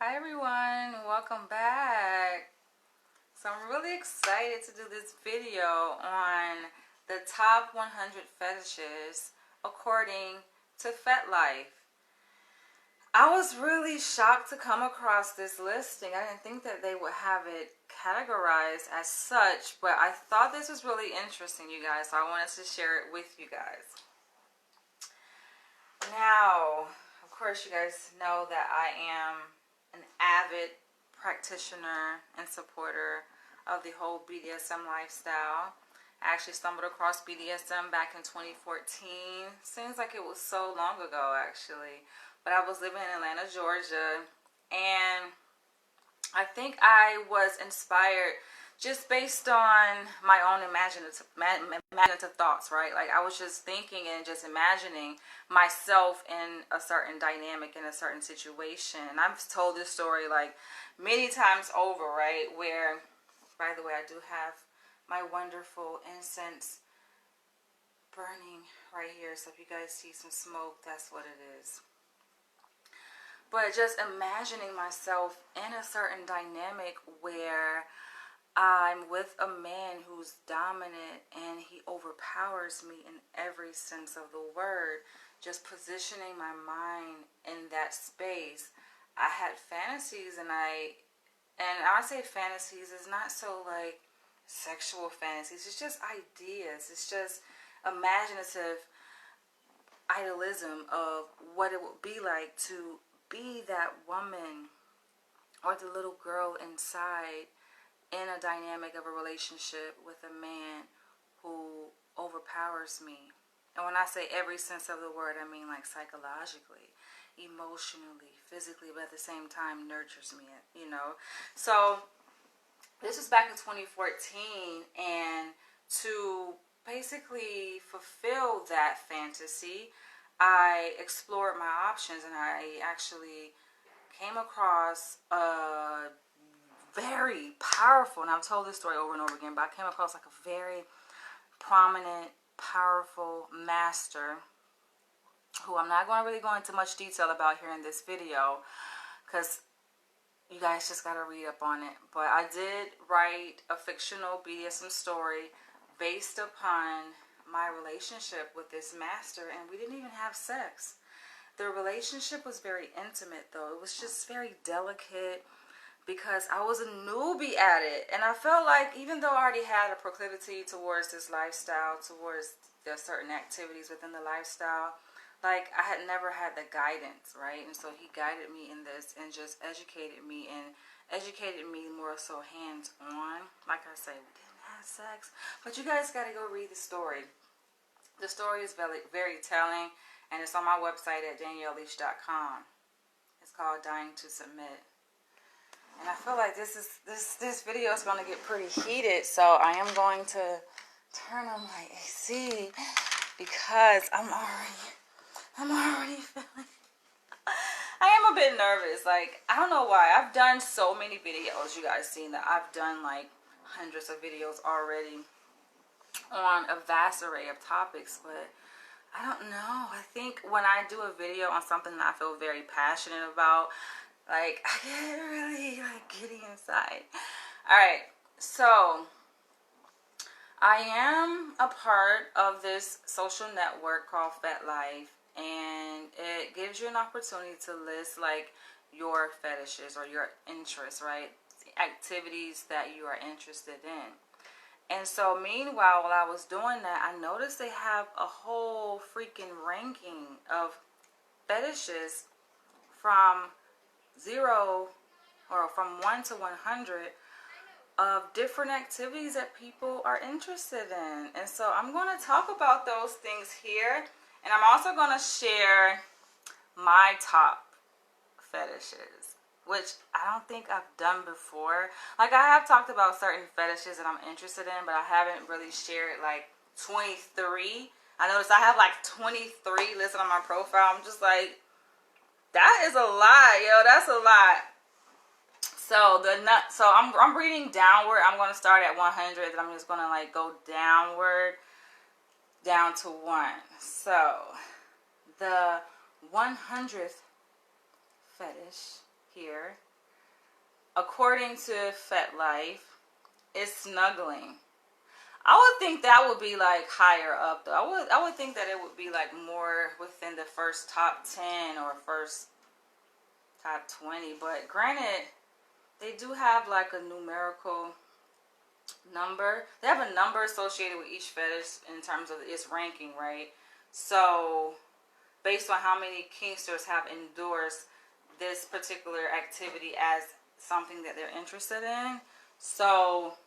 Hi everyone, welcome back. So I'm really excited to do this video on the top 100 fetishes according to FetLife. I was really shocked to come across this listing. I didn't think that they would have it categorized as such, but I thought this was really interesting, you guys, so I wanted to share it with you guys. Now, of course, you guys know that I am an avid practitioner and supporter of the whole BDSM lifestyle. I actually stumbled across BDSM back in 2014. Seems like it was so long ago, actually. But I was living in Atlanta, Georgia, and I think I was inspired just based on my own imaginative thoughts, right? Like I was just thinking and just imagining myself in a certain dynamic, in a certain situation. And I've told this story like many times over, right? Where, by the way, I do have my wonderful incense burning right here. So if you guys see some smoke, that's what it is. But just imagining myself in a certain dynamic where I'm with a man who's dominant and he overpowers me in every sense of the word. Just positioning my mind in that space. I had fantasies, and I say fantasies is not so like sexual fantasies. It's just ideas. It's just imaginative idealism of what it would be like to be that woman or the little girl inside in a dynamic of a relationship with a man who overpowers me. And when I say every sense of the word, I mean like psychologically, emotionally, physically, but at the same time nurtures me, you know. So this was back in 2014, and to basically fulfill that fantasy, I explored my options, and I actually came across a very powerful, and I've told this story over and over again, but I came across like a very prominent, powerful master who I'm not going to really go into much detail about here in this video because you guys just got to read up on it. But I did write a fictional BDSM story based upon my relationship with this master, and we didn't even have sex. The relationship was very intimate, though. It was just very delicate because I was a newbie at it. And I felt like even though I already had a proclivity towards this lifestyle, towards the certain activities within the lifestyle, like I had never had the guidance, right? And so he guided me in this and just educated me, and educated me more so hands-on. Like I say, we didn't have sex. But you guys got to go read the story. The story is very, very telling, and it's on my website at danielleleach.com. It's called Dying to Submit. And I feel like this video is going to get pretty heated, so I am going to turn on my AC because I'm already feeling. I am a bit nervous. Like, I don't know why. I've done so many videos. You guys seen that I've done like hundreds of videos already on a vast array of topics, but I don't know. I think when I do a video on something that I feel very passionate about, like, I get really, like, giddy inside. Alright, so I am a part of this social network called FetLife, and it gives you an opportunity to list, like, your fetishes or your interests, right? Activities that you are interested in. And so meanwhile, while I was doing that, I noticed they have a whole freaking ranking of fetishes from 0 or from 1 to 100 of different activities that people are interested in. And so I'm going to talk about those things here. And I'm also going to share my top fetishes, which I don't think I've done before. Like, I have talked about certain fetishes that I'm interested in, but I haven't really shared like 23. I noticed I have like 23 listed on my profile. I'm just like, that is a lot, yo. That's a lot. So I'm reading downward. I'm going to start at 100, and I'm just going to like go downward down to 1. So the 100th fetish here according to FetLife, is snuggling. I would think that would be like higher up though. I would think that it would be like more within the first top 10 or first top 20. But granted, they do have like a numerical number. They have a number associated with each fetish in terms of its ranking, right? So based on how many kinksters have endorsed this particular activity as something that they're interested in. So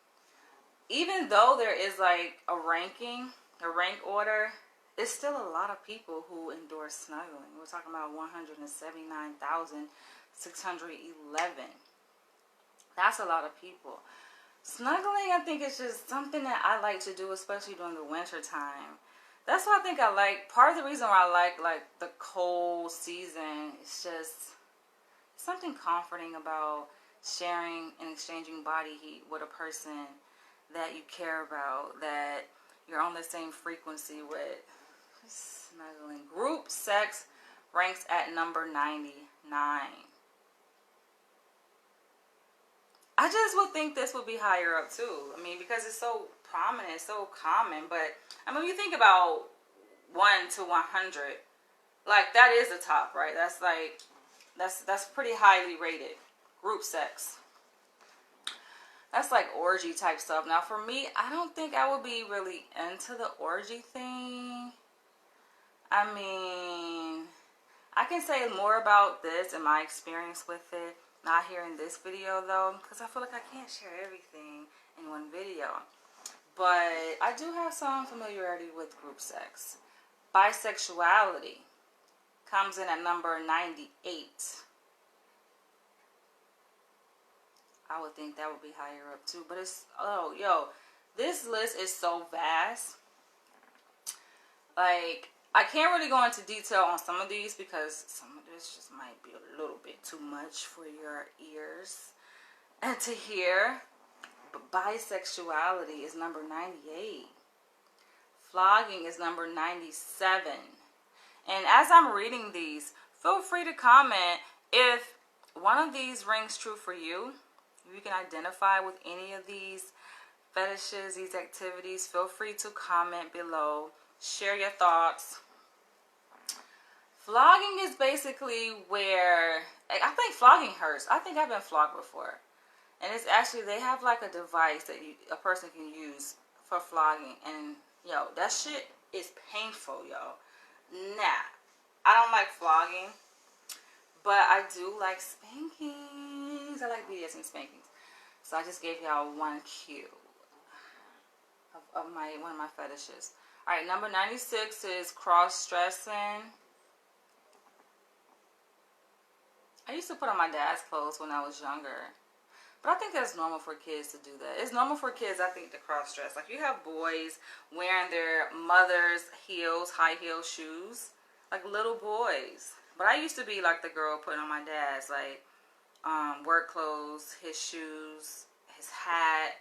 even though there is like a ranking, a rank order, it's still a lot of people who endorse snuggling. We're talking about 179,611. That's a lot of people. Snuggling, I think, is just something that I like to do, especially during the winter time. That's why I think I like, part of the reason why I like the cold season, it's just something comforting about sharing and exchanging body heat with a person that you care about, that you're on the same frequency with. Snuggling. Group sex ranks at number 99. I just would think this would be higher up too. I mean, because it's so prominent, so common. But I mean, you think about 1 to 100, like that is the top, right? That's like that's pretty highly rated. Group sex. That's like orgy type stuff. Now for me, I don't think I would be really into the orgy thing. I mean, I can say more about this and my experience with it, not here in this video though, because I feel like I can't share everything in one video. But I do have some familiarity with group sex. Bisexuality comes in at number 98. I would think that would be higher up too. But it's, oh, yo, this list is so vast. Like, I can't really go into detail on some of these because some of this just might be a little bit too much for your ears and to hear. But bisexuality is number 98. Flogging is number 97. And as I'm reading these, feel free to comment if one of these rings true for you. If you can identify with any of these fetishes, these activities, feel free to comment below. Share your thoughts. Flogging is basically where, I think flogging hurts. I think I've been flogged before. And it's actually, they have like a device that a person can use for flogging. And, yo, that shit is painful, yo. Nah, I don't like flogging. But I do like spankings. I like BDSM spankings. So I just gave y'all one cue of one of my fetishes. Alright, number 96 is cross-dressing. I used to put on my dad's clothes when I was younger. But I think that's normal for kids to do that. It's normal for kids, I think, to cross-dress. Like, you have boys wearing their mother's heels, high heel shoes. Like little boys. But I used to be like the girl putting on my dad's, like, work clothes, his shoes, his hat.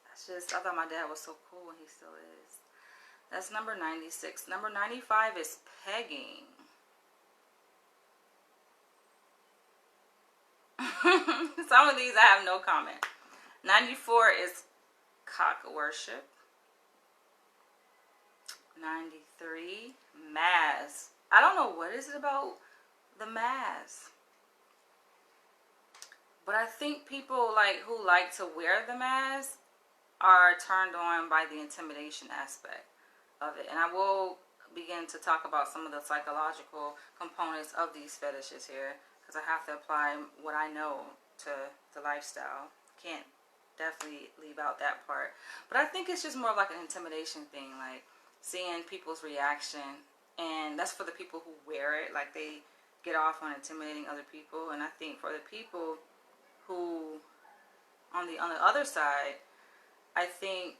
I thought my dad was so cool, and he still is. That's number 96. Number 95 is pegging. Some of these I have no comment. 94 is cock worship. 93, mass. I don't know what is it about the mask, but I think people who like to wear the mask are turned on by the intimidation aspect of it. And I will begin to talk about some of the psychological components of these fetishes here, because I have to apply what I know to the lifestyle. Can't definitely leave out that part. But I think it's just more of like an intimidation thing, like seeing people's reaction. And that's for the people who wear it, like they get off on intimidating other people. And I think for the people who, on the other side, I think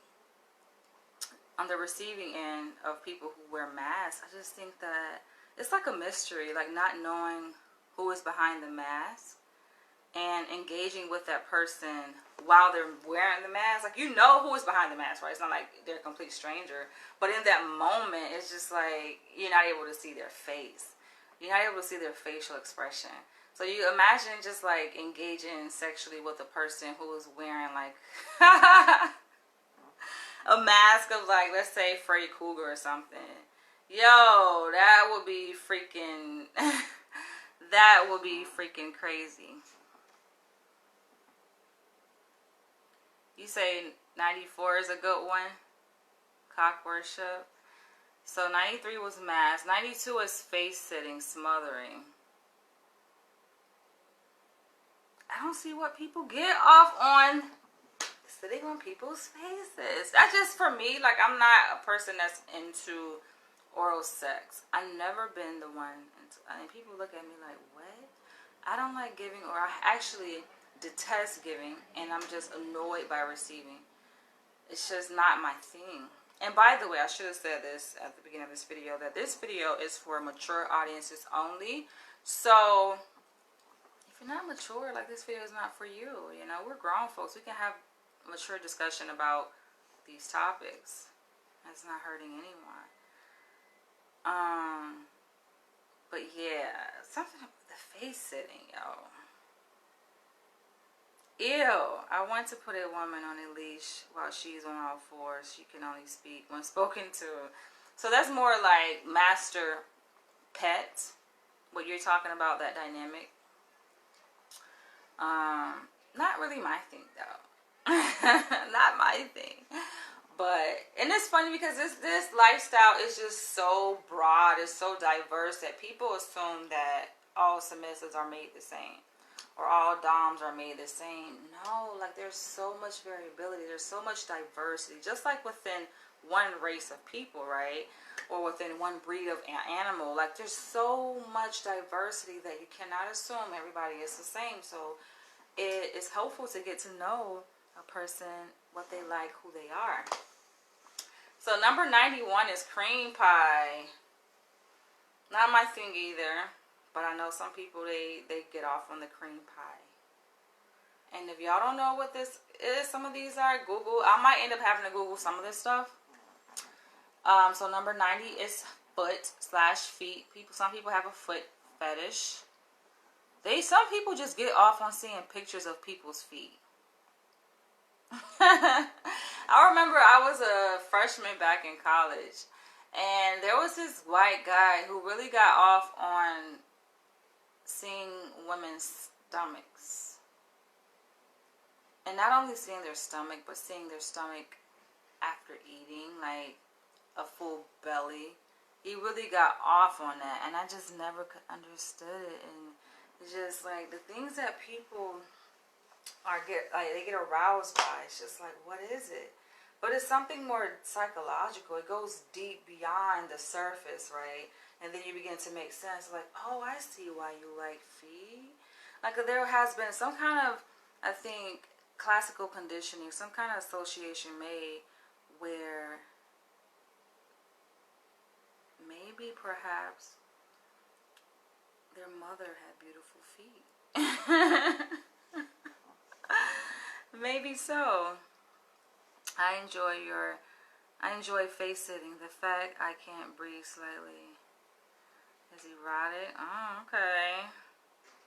on the receiving end of people who wear masks, I just think that it's like a mystery, like not knowing who is behind the mask and engaging with that person while they're wearing the mask. Like, you know who is behind the mask, right? It's not like they're a complete stranger. But in that moment, it's just like you're not able to see their face. You're not able to see their facial expression. So you imagine just like engaging sexually with a person who is wearing like a mask of like, let's say Freddy Krueger or something. Yo, that would be freaking that would be freaking crazy. You say 94 is a good one? Cock worship. So 93 was mask. 92 is face sitting, smothering. I don't see what people get off on sitting on people's faces. That's just for me. Like, I'm not a person that's into oral sex. I've never been the one. I mean, people look at me like, what? I don't like giving, or I actually detest giving, and I'm just annoyed by receiving. It's just not my thing. And by the way, I should have said this at the beginning of this video, that this video is for mature audiences only. So if you're not mature, like, this video is not for you. You know, we're grown folks. We can have a mature discussion about these topics. That's not hurting anyone. But yeah, something with the face sitting, yo. Ew, I want to put a woman on a leash while she's on all fours. She can only speak when spoken to. So that's more like master pet, what you're talking about, that dynamic. Not really my thing though. Not my thing. But, and it's funny because this lifestyle is just so broad, it's so diverse that people assume that all submissives are made the same. Or all doms are made the same. No, like, there's so much variability. There's so much diversity. Just like within one race of people, right? Or within one breed of animal. Like, there's so much diversity that you cannot assume everybody is the same. So it is helpful to get to know a person, what they like, who they are. So number 91 is cream pie. Not my thing either. But I know some people, they get off on the cream pie. And if y'all don't know what this is, some of these are, Google. I might end up having to Google some of this stuff. So number 90 is foot/feet. Some people have a foot fetish. Some people just get off on seeing pictures of people's feet. I remember I was a freshman back in college. And there was this white guy who really got off on seeing women's stomachs, and not only seeing their stomach, but seeing their stomach after eating, like a full belly. He really got off on that, and I just never could understood it. And it's just like the things that people they get aroused by. It's just like, what is it? But it's something more psychological. It goes deep beyond the surface, right? And then you begin to make sense. Like, oh, I see why you like feet. Like, there has been some kind of, I think, classical conditioning, some kind of association made where maybe, perhaps, their mother had beautiful feet. Maybe so. I enjoy face sitting. The fact I can't breathe slightly. Is erotic? Oh, okay.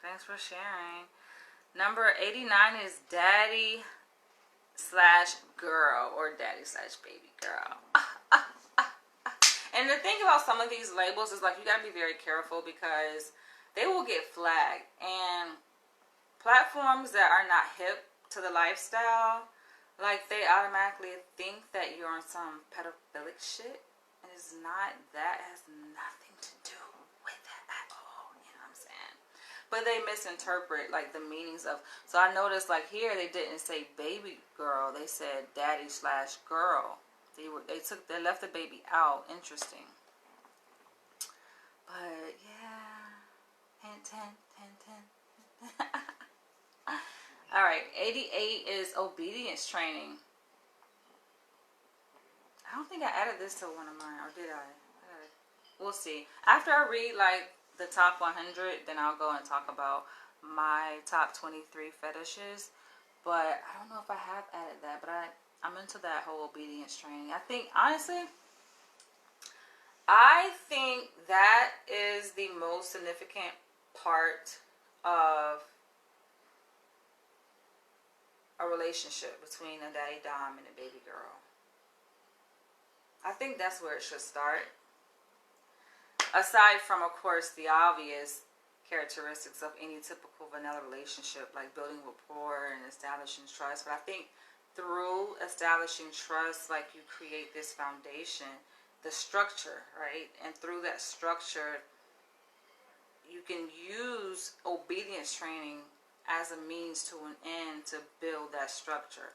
Thanks for sharing. Number 89 is daddy/girl or daddy/baby girl. And the thing about some of these labels is, like, you gotta be very careful because they will get flagged. And platforms that are not hip to the lifestyle, like, they automatically think that you're on some pedophilic shit. And it's not. That has nothing to do with that at all. You know what I'm saying? But they misinterpret, like, the meanings of. So I noticed, like, here they didn't say baby girl. They said daddy/girl. They left the baby out. Interesting. But yeah. Hint, hint, hint, hint. Alright, 88 is obedience training. I don't think I added this to one of mine, or did I? We'll see. After I read, like, the top 100, then I'll go and talk about my top 23 fetishes. But I don't know if I have added that, but I'm into that whole obedience training. I think, honestly, I think that is the most significant part of a relationship between a daddy dom and a baby girl. I think that's where it should start. Aside from, of course, the obvious characteristics of any typical vanilla relationship, like building rapport and establishing trust. But I think through establishing trust, like, you create this foundation, the structure, right? And through that structure, you can use obedience training as a means to an end to build that structure.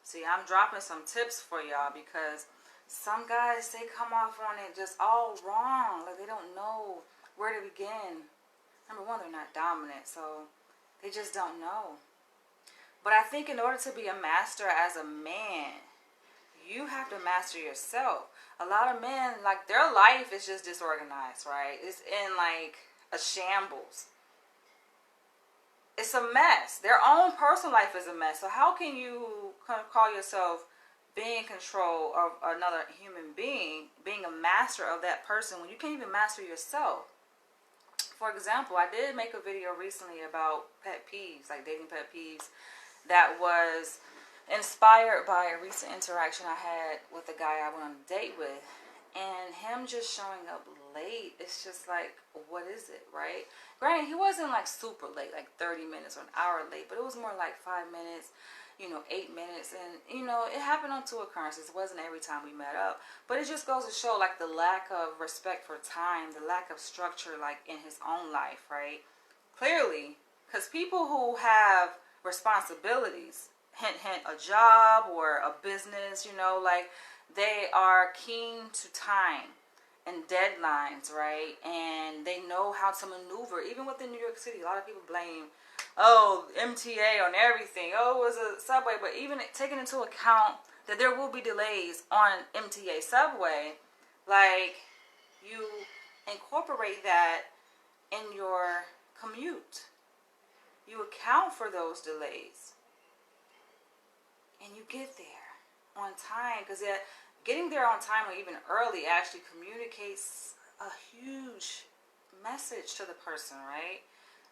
See, I'm dropping some tips for y'all because some guys, they come off on it just all wrong. Like, they don't know where to begin. Number one, they're not dominant, so they just don't know. But I think in order to be a master as a man, you have to master yourself. A lot of men, like, their life is just disorganized, right? It's in, like, a shambles. It's a mess. Their own personal life is a mess. So how can you call yourself being in control of another human being, being a master of that person, when you can't even master yourself? For example, I did make a video recently about pet peeves, like dating pet peeves, that was inspired by a recent interaction I had with a guy I went on a date with. And him just showing up late, it's just like, what is it, right? Granted, he wasn't like super late, like 30 minutes or an hour late, but it was more like 5 minutes, 8 minutes. And, it happened on 2 occurrences. It wasn't every time we met up. But it just goes to show, like, the lack of respect for time, the lack of structure, like, in his own life, right? Clearly, because people who have responsibilities, hint, hint, a job or a business, like, they are keen to time and deadlines, right? And they know how to maneuver. Even within New York City, a lot of people blame, MTA on everything. It was a subway. But even taking into account that there will be delays on MTA subway, like, you incorporate that in your commute. You account for those delays. And you get there on time, because getting there on time or even early actually communicates a huge message to the person, right?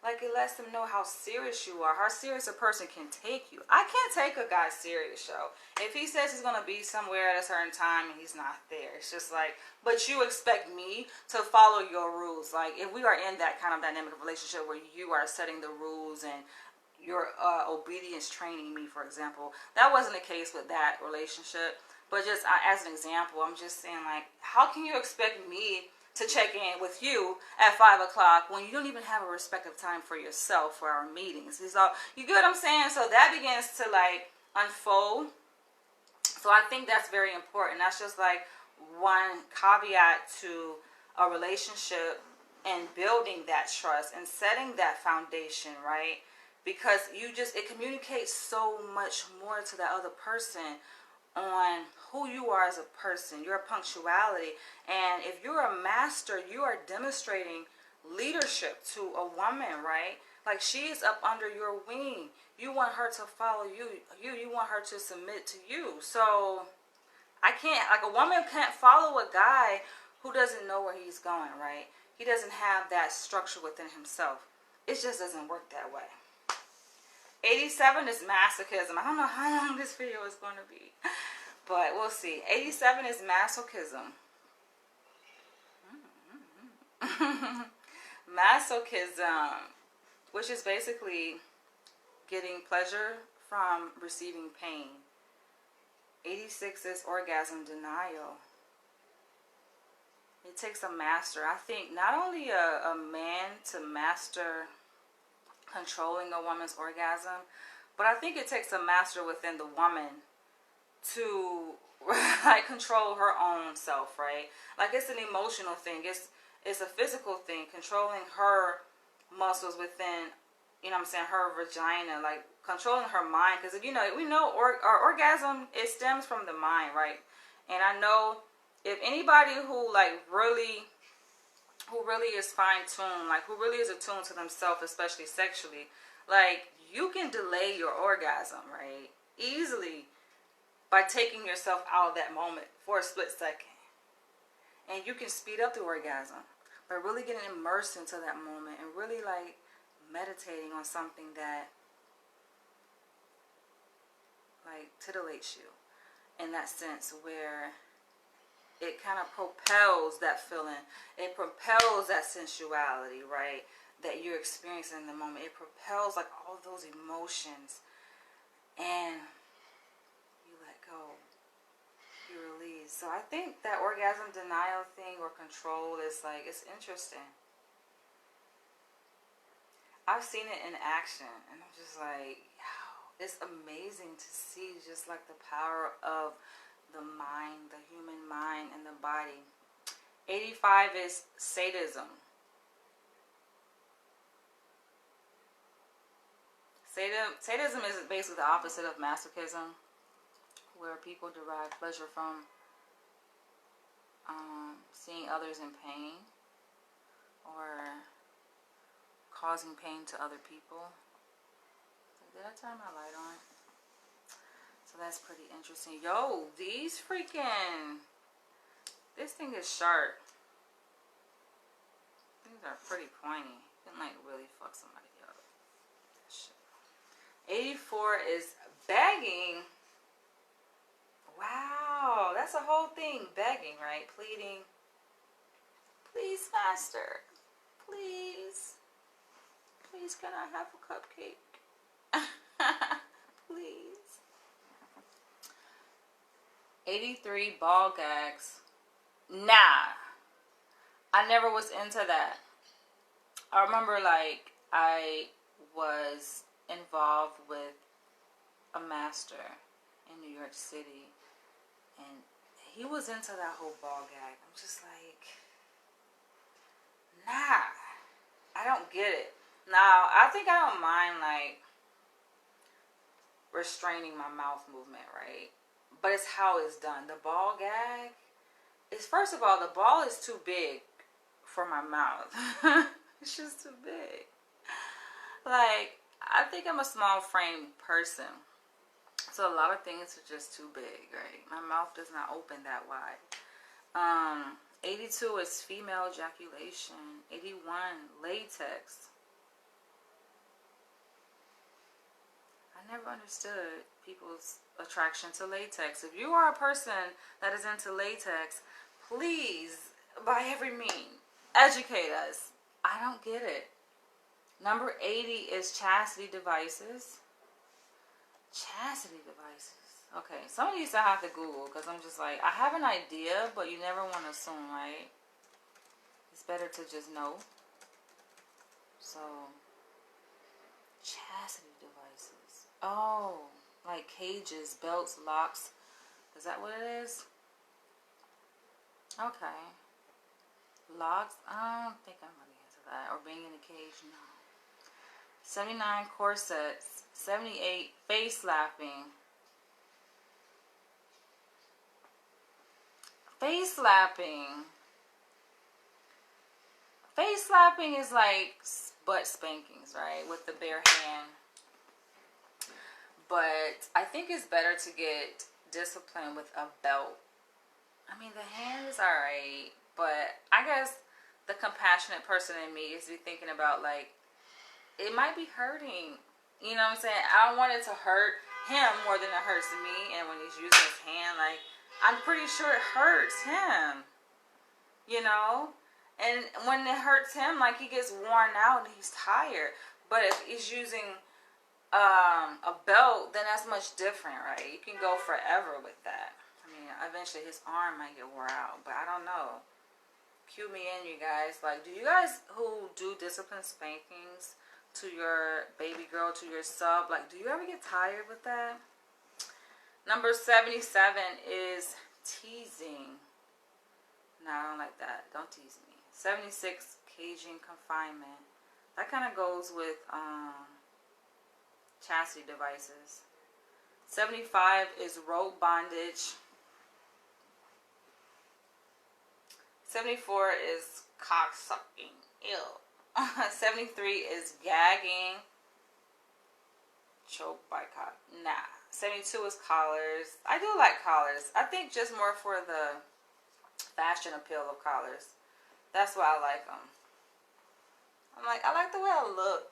Like, it lets them know how serious you are, how serious a person can take you. I can't take a guy serious, yo. If he says he's going to be somewhere at a certain time and he's not there, it's just like, but you expect me to follow your rules. Like, if we are in that kind of dynamic of relationship where you are setting the rules and you're obedience training me, for example, that wasn't the case with that relationship. But just as an example, I'm just saying, like, how can you expect me to check in with you at 5 o'clock when you don't even have a respective time for yourself for our meetings? So, you get what I'm saying? So that begins to, like, unfold. So I think that's very important. That's just like one caveat to a relationship and building that trust and setting that foundation, right? Because it communicates so much more to the other person on who you are as a person, your punctuality. And if you're a master, you are demonstrating leadership to a woman, right? Like, she is up under your wing. You want her to follow you. You want her to submit to you. So a woman can't follow a guy who doesn't know where he's going, right? He doesn't have that structure within himself. It just doesn't work that way. 87 is masochism. I don't know how long this video is going to be, but we'll see. 87 is masochism. Masochism, which is basically getting pleasure from receiving pain. 86 is orgasm denial. It takes a master. I think not only a man to master controlling a woman's orgasm, but I think it takes a master within the woman to like control her own self, right? Like, it's an emotional thing. It's a physical thing, controlling her muscles within, her vagina, like controlling her mind. Because we know our orgasm, it stems from the mind, right? And I know if anybody who really is fine-tuned, like who really is attuned to themselves, especially sexually, like, you can delay your orgasm, right, easily by taking yourself out of that moment for a split second. And you can speed up the orgasm by really getting immersed into that moment and really, like, meditating on something that like titillates you in that sense, where it kind of propels that feeling. It propels that sensuality, right, that you're experiencing in the moment. It propels like all those emotions, and you let go, you release. So I think that orgasm denial thing or control is like, it's interesting. I've seen it in action, and I'm just like, wow, it's amazing to see just like the power of the mind, the human mind, and the body. 85 is sadism. Sadism is basically the opposite of masochism, where people derive pleasure from seeing others in pain or causing pain to other people. Did I turn my light on? So that's pretty interesting. Yo, these freaking... This thing is sharp. These are pretty pointy. You can like really fuck somebody up. Shit. 84 is begging. Wow, that's a whole thing. Begging, right? Pleading. Please, master. Please. Please, can I have a cupcake? Please. 83, ball gags. Nah. I never was into that. I remember like I was involved with a master in New York City, and he was into that whole ball gag. I'm just like, nah, I don't get it. Now, I think I don't mind like restraining my mouth movement, right? But it's how it's done. The ball gag is, first of all, the ball is too big for my mouth. It's just too big. Like, I think I'm a small frame person, so a lot of things are just too big, right? My mouth does not open that wide. 82 is female ejaculation. 81, latex. I never understood people's attraction to latex. If you are a person that is into latex, please, by every means, educate us. I don't get it. Number 80 is chastity devices. Chastity devices. Okay, some of these I have to Google because I'm just like, I have an idea, but you never want to assume, right? It's better to just know. So, chastity devices. Oh, like cages, belts, locks. Is that what it is? Okay. Locks? I don't think I'm really into that. Or being in a cage? No. 79, corsets. 78, face slapping. Face slapping. Face slapping is like butt spankings, right? With the bare hand. But I think it's better to get disciplined with a belt. I mean, the hand is alright, but I guess the compassionate person in me is be thinking about, like, it might be hurting. You know what I'm saying? I don't want it to hurt him more than it hurts me. And when he's using his hand, like, I'm pretty sure it hurts him. You know? And when it hurts him, like, he gets worn out and he's tired. But if he's using a belt, then that's much different, right? You can go forever with that. I mean, eventually his arm might get wore out, but I don't know. Cue me in, you guys. Like, do you guys who do discipline spankings to your baby girl, to your sub, like, do you ever get tired with that? Number 77 is teasing. No, I don't like that. Don't tease me. 76, caging, confinement. That kind of goes with chastity devices. 75 is rope bondage. 74 is cock sucking. Ew. 73 is gagging. Choke by cock. Nah. 72 is collars. I do like collars. I think just more for the fashion appeal of collars. That's why I like them. I'm like, I like the way I look.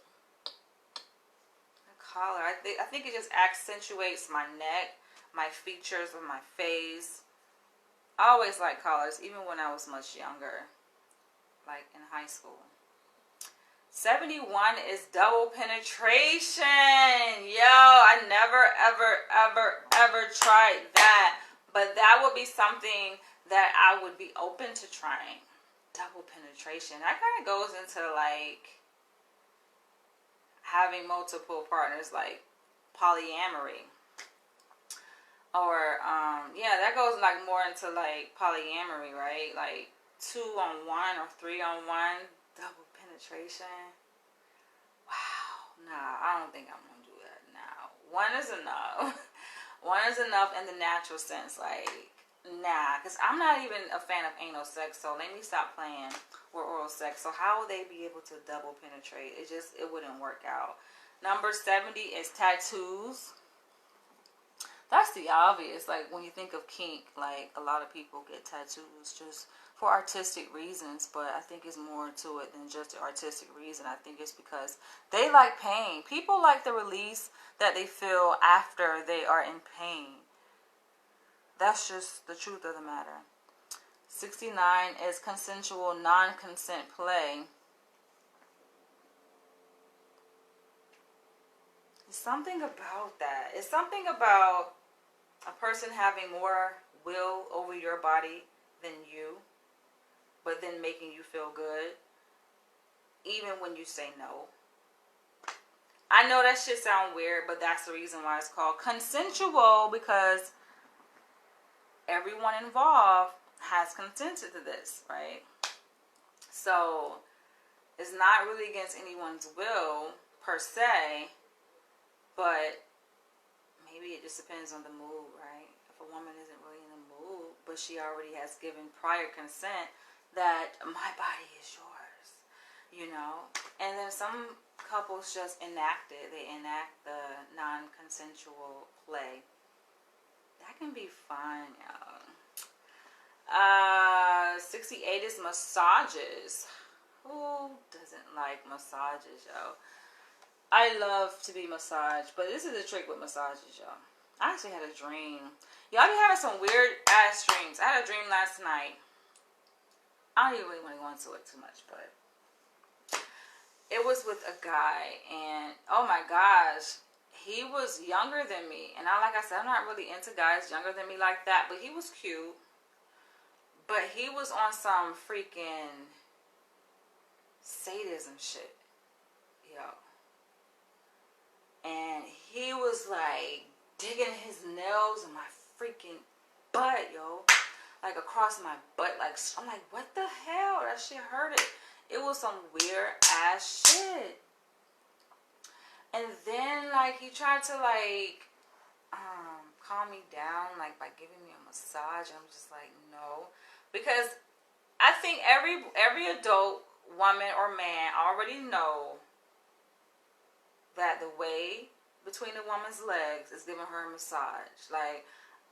I think it just accentuates my neck, my features of my face. I always liked collars, even when I was much younger, like in high school. 71 is double penetration. Yo, I never, ever tried that. But that would be something that I would be open to trying. Double penetration. That kind of goes into like having multiple partners, like polyamory. Or, yeah, that goes like more into like polyamory, right? Like 2-on-1 or 3-on-1, double penetration. Wow, nah, I don't think I'm gonna do that now. One is enough. One is enough in the natural sense, like, nah, because I'm not even a fan of anal sex, so let me stop playing with oral sex. So how will they be able to double penetrate? It wouldn't work out. Number 70 is tattoos. That's the obvious. Like, when you think of kink, like, a lot of people get tattoos just for artistic reasons, but I think it's more to it than just the artistic reason. I think it's because they like pain. People like the release that they feel after they are in pain. That's just the truth of the matter. 69 is consensual non-consent play. It's something about that. It's something about a person having more will over your body than you, but then making you feel good, even when you say no. I know that shit sound weird, but that's the reason why it's called consensual, because everyone involved has consented to this, right? So it's not really against anyone's will per se, but maybe it just depends on the mood, right? If a woman isn't really in the mood, but she already has given prior consent that my body is yours, you know? And then some couples just enact it. They enact the non-consensual play. That can be fun, y'all. 68 is massages. Who doesn't like massages, yo? I love to be massaged, but this is the trick with massages, y'all. I actually had a dream. Y'all be having some weird ass dreams. I had a dream last night. I don't even really want to go into it too much, but it was with a guy, and oh my gosh, he was younger than me. And like I said, I'm not really into guys younger than me like that, but he was cute. But he was on some freaking sadism shit, yo. And he was like digging his nails in my freaking butt, yo. Like across my butt. Like, I'm like, what the hell? That shit hurted. It was some weird ass shit. And then like he tried to like calm me down, like by giving me a massage. And I'm just like, no. Because I think every adult woman or man already know that the way between the woman's legs is giving her a massage. Like,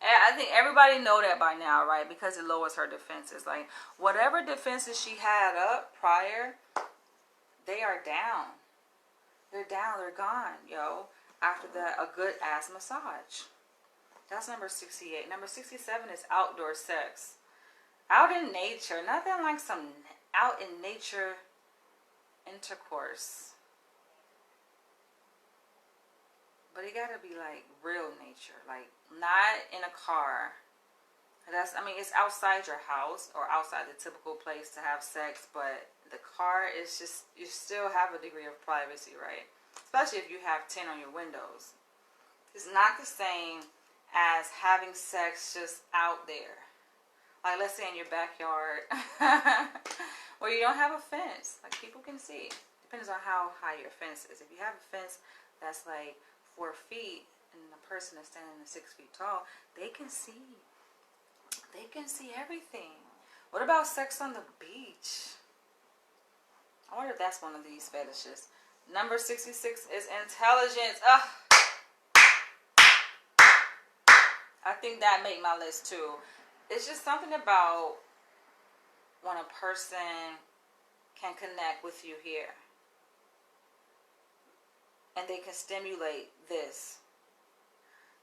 I think everybody know that by now, right? Because it lowers her defenses. Like, whatever defenses she had up prior, they are down. They're down. They're gone, yo. After that, a good ass massage. That's number 68. Number 67 is outdoor sex. Out in nature. Nothing like some out in nature intercourse. But it gotta be like real nature, like not in a car. It's outside your house or outside the typical place to have sex, but the car is just, you still have a degree of privacy, right? Especially if you have tint on your windows. It's not the same as having sex just out there. Like, let's say in your backyard where you don't have a fence. Like, people can see. Depends on how high your fence is. If you have a fence that's like 4 feet and the person is standing 6 feet tall, they can see. They can see everything. What about sex on the beach? I wonder if that's one of these fetishes. Number 66 is intelligence. Ugh. I think that made my list too. It's just something about when a person can connect with you here. and they can stimulate this.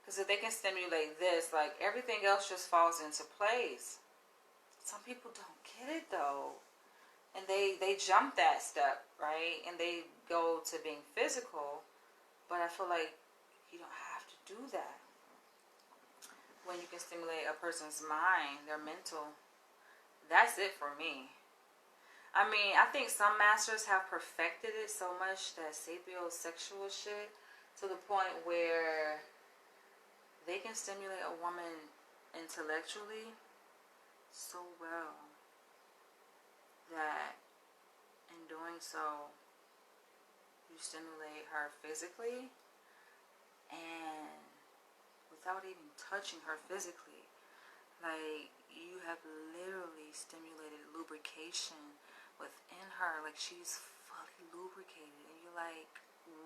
Because if they can stimulate this, like, everything else just falls into place. Some people don't get it, though. And they jump that step, right? And they go to being physical. But I feel like you don't have to do that. When you can stimulate a person's mind, their mental, that's it for me. I mean, I think some masters have perfected it so much, that sapiosexual shit, to the point where they can stimulate a woman intellectually so well that in doing so, you stimulate her physically and without even touching her physically. Like, you have literally stimulated lubrication within her. Like, she's fully lubricated. And you're like,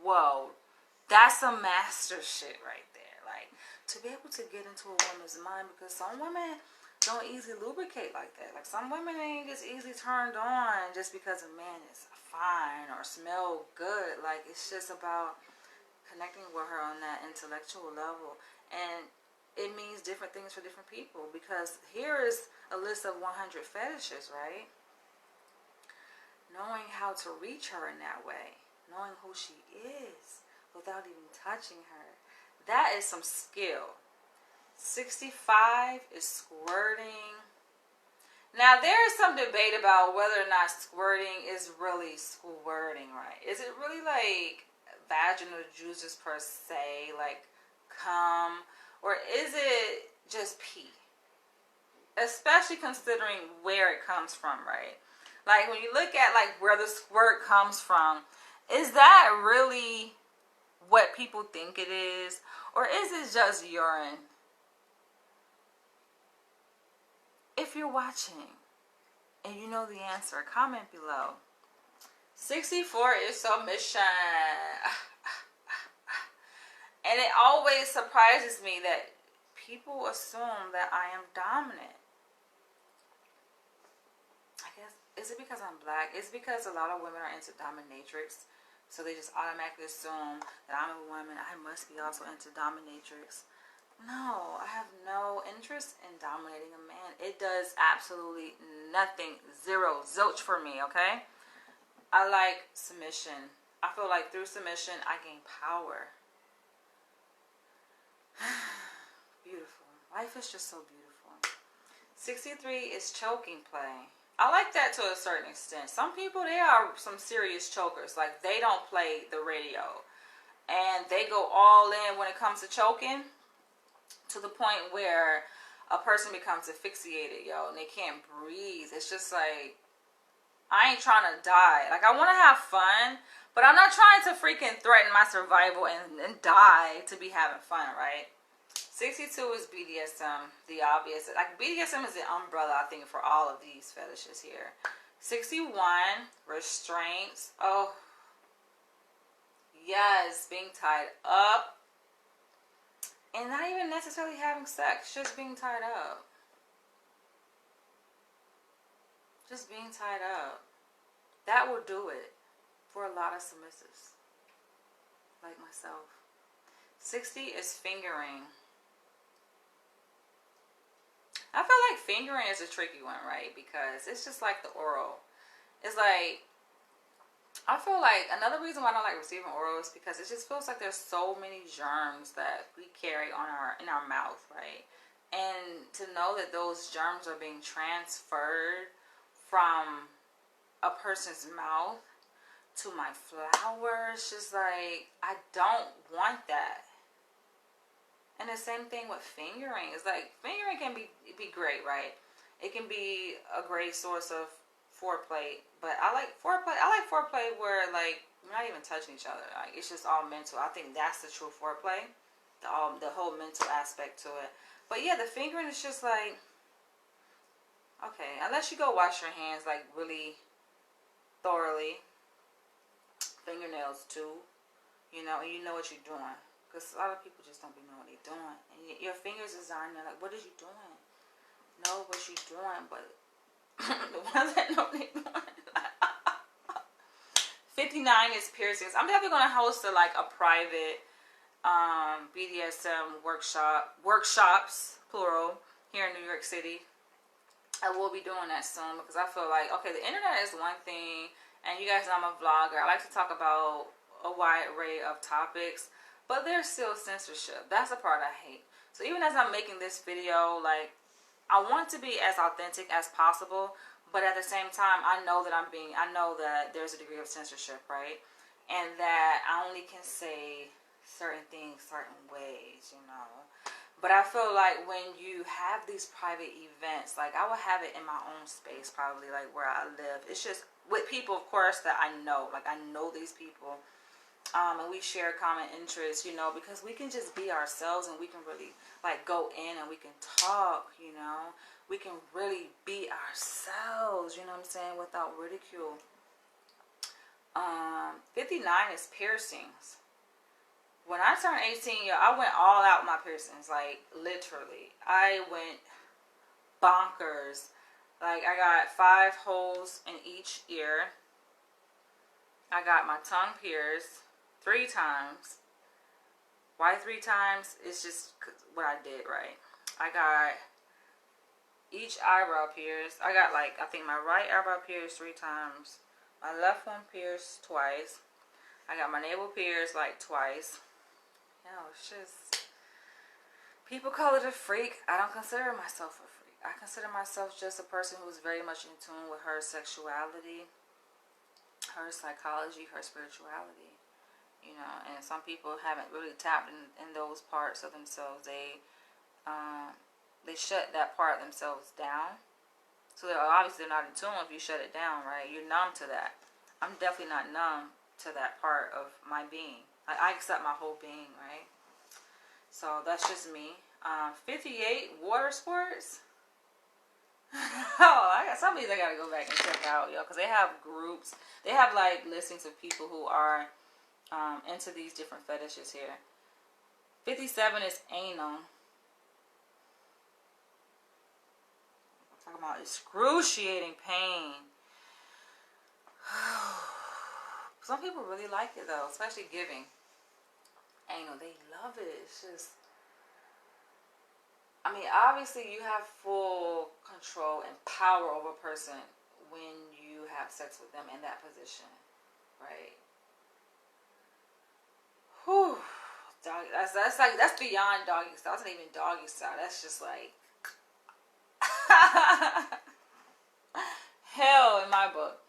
whoa, that's some master shit right there. Like, to be able to get into a woman's mind, because some women don't easily lubricate like that. Like, some women ain't just easily turned on just because a man is fine or smell good. Like, it's just about connecting with her on that intellectual level. And it means different things for different people, because here is a list of 100 fetishes, right? Knowing how to reach her in that way, knowing who she is without even touching her, that is some skill. 65 is squirting. Now, there is some debate about whether or not squirting is really squirting, right? Is it really like vaginal juices per se, like cum, or is it just pee? Especially considering where it comes from, right? Like, when you look at like where the squirt comes from, is that really what people think it is, or is it just urine? If you're watching and you know the answer, comment below. 64 is submission. And it always surprises me that people assume that I am dominant. I guess, is it because I'm black? It's because a lot of women are into dominatrix. So they just automatically assume that I'm a woman, I must be also into dominatrix. No, I have no interest in dominating a man. It does absolutely nothing, zero, zilch for me, okay? I like submission. I feel like through submission, I gain power. Beautiful. Life is just so beautiful. 63 is choking play. I like that to a certain extent. Some people, they are some serious chokers. Like, they don't play the radio. And they go all in when it comes to choking, to the point where a person becomes asphyxiated, yo, and they can't breathe. It's just like, I ain't trying to die. Like, I want to have fun, but I'm not trying to freaking threaten my survival and die to be having fun, right? 62 is BDSM, the obvious. Like, BDSM is the umbrella, I think, for all of these fetishes here. 61, restraints. Oh, yes, being tied up. And not even necessarily having sex, just being tied up. Just being tied up. That will do it for a lot of submissives, like myself. 60 is fingering. I feel like fingering is a tricky one, right? Because it's just like the oral. It's like, I feel like another reason why I don't like receiving oral is because it just feels like there's so many germs that we carry on in our mouth, right? And to know that those germs are being transferred from a person's mouth to my flower, it's just like, I don't want that. And the same thing with fingering. It's like, fingering can be great, right? It can be a great source of foreplay, but I like foreplay where, like, we're not even touching each other. Like, it's just all mental. I think that's the true foreplay, the whole mental aspect to it. But yeah, the fingering is just like, okay, unless you go wash your hands like really thoroughly, fingernails too, you know, and you know what you're doing. Because a lot of people just don't be knowing what they're doing. And your fingers is on there like, what is you doing? Know what you're doing, but the ones that know what they're doing. 59 is piercings. I'm definitely going to host a private BDSM workshops, plural, here in New York City. I will be doing that soon because I feel like, okay, the internet is one thing, and you guys know I'm a vlogger. I like to talk about a wide array of topics, but there's still censorship. That's the part I hate. So even as I'm making this video, like, I want to be as authentic as possible, but at the same time, I know that there's a degree of censorship, right? And that I only can say certain things certain ways, you know. But I feel like when you have these private events, like I will have it in my own space, probably like where I live. It's just with people, of course, that I know. Like I know these people, and we share common interests, you know, because we can just be ourselves and we can really like go in and we can talk, you know. We can really be ourselves, you know what I'm saying, without ridicule. 59 is piercings. When I turned 18, yo, I went all out with my piercings, like literally. I went bonkers. Like I got 5 holes in each ear. I got my tongue pierced 3 times. Why 3 times? It's just what I did, right? I got each eyebrow pierced. I got like, I think my right eyebrow pierced 3 times. My left one pierced twice. I got my navel pierced like twice. No, it's just, people call it a freak. I don't consider myself a freak. I consider myself just a person who is very much in tune with her sexuality, her psychology, her spirituality, you know. And some people haven't really tapped in those parts of themselves. They shut that part of themselves down. So they're obviously not in tune if you shut it down, right? You're numb to that. I'm definitely not numb to that part of my being. Like, I accept my whole being, right? So that's just me. 58, water sports. Oh, I got some of these I gotta go back and check out, yo, because they have groups. They have like listings of people who are into these different fetishes here. 57 is anal. I'm talking about excruciating pain. Some people really like it though, especially giving. Anal, they love it. It's just, I mean, obviously you have full control and power over a person when you have sex with them in that position, right? Whew. Dog, that's beyond doggy style. That's not even doggy style. That's just like hell in my book.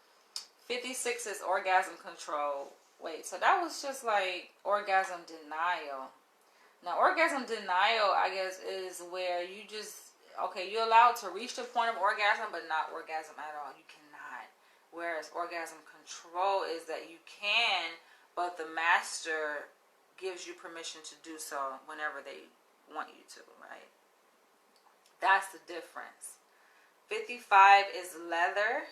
56 is orgasm control. Wait, so that was just like orgasm denial. Now, orgasm denial, I guess, is where you just, okay, you're allowed to reach the point of orgasm, but not orgasm at all. You cannot. Whereas orgasm control is that you can, but the master gives you permission to do so whenever they want you to, right? That's the difference. 55 is leather.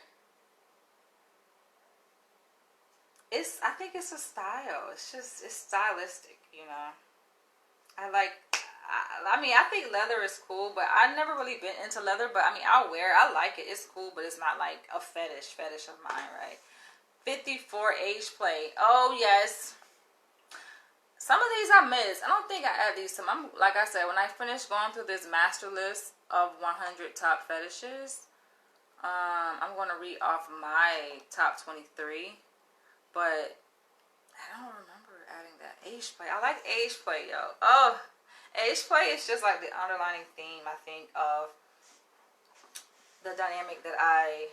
I think it's a style. It's stylistic, you know. I think leather is cool, but I've never really been into leather, but I mean, I'll wear it. I like it. It's cool, but it's not like a fetish of mine, right? 54, age play. Oh, yes. Some of these I missed. I don't think I add these to them. Like I said, when I finish going through this master list of 100 top fetishes, I'm going to read off my top 23. But I don't remember adding that. Age play. I like age play, yo. Oh, age play is just like the underlining theme, I think, of the dynamic that I'm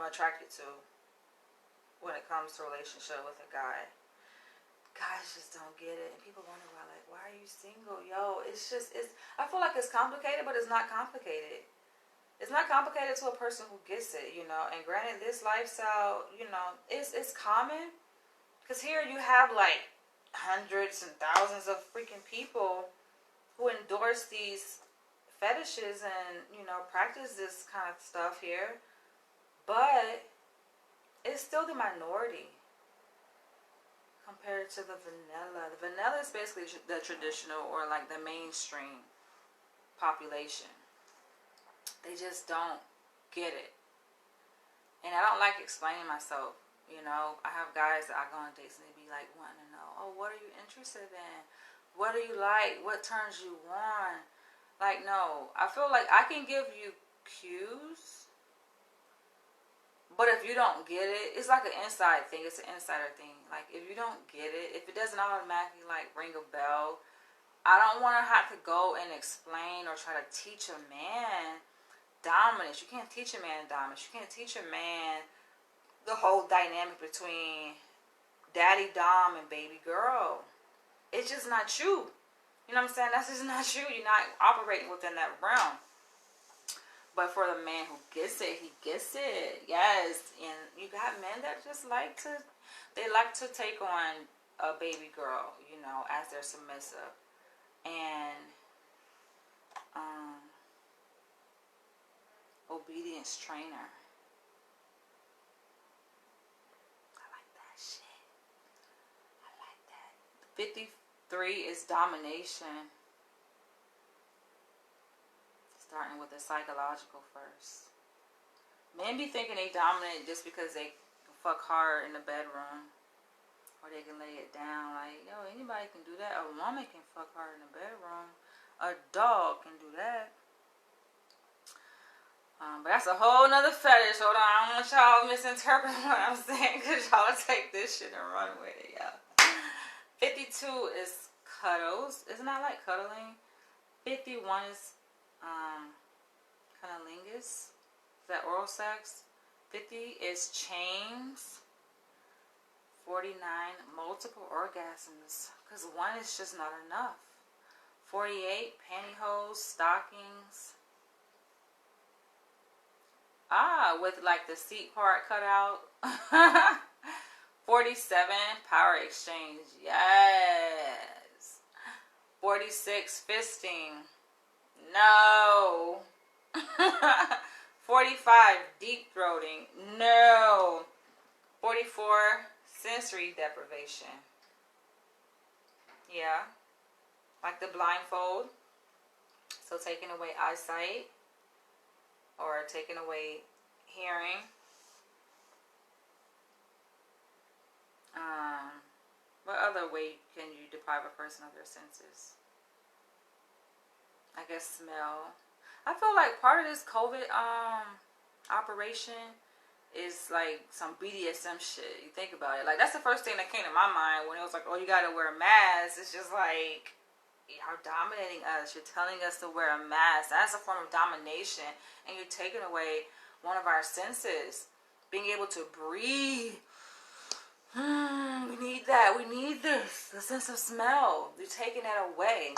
attracted to when it comes to a relationship with a guy. Guys just don't get it. And people wonder why, like, why are you single? Yo, I feel like it's complicated, but it's not complicated. It's not complicated to a person who gets it, you know. And granted, this lifestyle, you know, it's common. Because here you have like hundreds and thousands of freaking people who endorse these fetishes and, you know, practice this kind of stuff here. But it's still the minority compared to the vanilla. The vanilla is basically the traditional or like the mainstream population. They just don't get it. And I don't like explaining myself. You know, I have guys that I go on dates and they be like wanting to know, oh, what are you interested in? What do you like? What turns you on? Like, no, I feel like I can give you cues, but if you don't get it, it's like an inside thing. It's an insider thing. Like, if you don't get it, if it doesn't automatically like ring a bell, I don't want to have to go and explain or try to teach a man dominance. You can't teach a man dominance. You can't teach a man the whole dynamic between daddy dom and baby girl. It's just not you. You know what I'm saying? That's just not you. You're not operating within that realm. But for the man who gets it, he gets it. Yes. And you got men that just like to, they like to take on a baby girl, you know, as their submissive. And obedience trainer. I like that shit. I like that. 53 is domination. Starting with the psychological first. Men be thinking they dominant just because they can fuck hard in the bedroom. Or they can lay it down. Like, yo, anybody can do that. A woman can fuck hard in the bedroom. A dog can do that. But that's a whole nother fetish. Hold on, I don't want y'all misinterpret what I'm saying, because y'all take this shit and run with it, y'all. 52 is cuddles. Isn't that like cuddling? 51 is cunnilingus. Is that oral sex? 50 is chains. 49, multiple orgasms. Because one is just not enough. 48, pantyhose, stockings. With like the seat part cut out. 47, power exchange. Yes. 46, fisting. No. 45, deep throating. No. 44, sensory deprivation. Yeah. Like the blindfold. So taking away eyesight. Or taking away hearing. What other way can you deprive a person of their senses? I guess smell. I feel like part of this COVID operation is like some BDSM shit. You think about it. Like, that's the first thing that came to my mind when it was like, oh, you gotta wear a mask. It's just like, you're dominating us. You're telling us to wear a mask. That's a form of domination. And you're taking away one of our senses. Being able to breathe. We need that. We need this. The sense of smell. You're taking that away.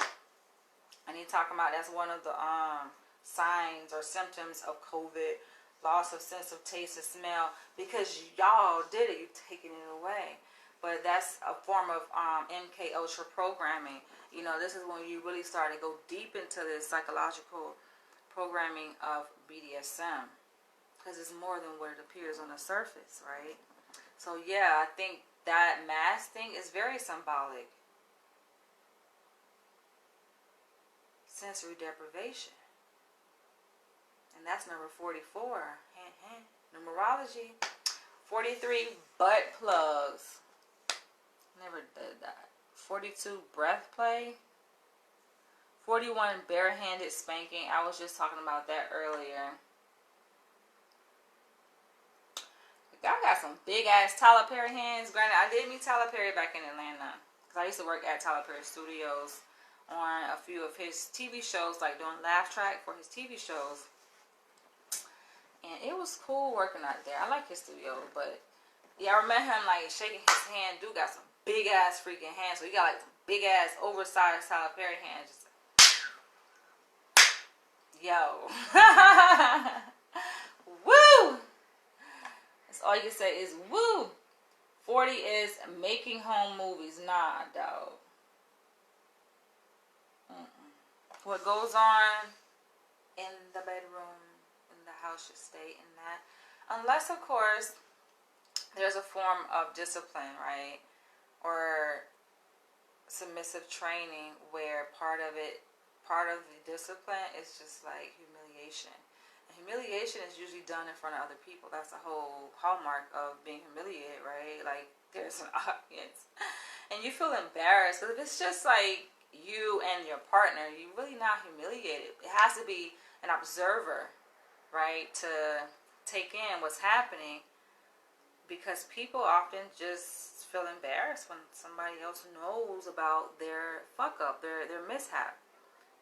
And you're talking about that's one of the signs or symptoms of COVID. Loss of sense of taste and smell. Because y'all did it. You're taking it away. But that's a form of MK Ultra programming. You know, this is when you really start to go deep into the psychological programming of BDSM. Because it's more than what it appears on the surface, right? So, yeah, I think that mask thing is very symbolic. Sensory deprivation. And that's number 44. Numerology. 43, butt plugs. Never did that. 42, breath play. 41, barehanded spanking. I was just talking about that earlier. The guy got some big ass Tyler Perry hands. Granted, I did meet Tyler Perry back in Atlanta. Because I used to work at Tyler Perry Studios on a few of his TV shows, like doing laugh track for his TV shows. And it was cool working out there. I like his studio, but yeah, I remember him like shaking his hand. Dude got some big ass freaking hands. So he got like some big ass oversized Tyler Perry hands. Just yo. Woo! That's all you can say is woo. 40 is making home movies. Nah, dog. What goes on in the bedroom, in the house, should stay in that. Unless, of course, there's a form of discipline, right? Or submissive training where part of the discipline is just like humiliation. humiliation is usually done in front of other people. That's the whole hallmark of being humiliated, right? Like, there's an audience. And you feel embarrassed. Because if it's just like you and your partner, you're really not humiliated. It has to be an observer, right? To take in what's happening. Because people often just feel embarrassed when somebody else knows about their fuck up, their mishap.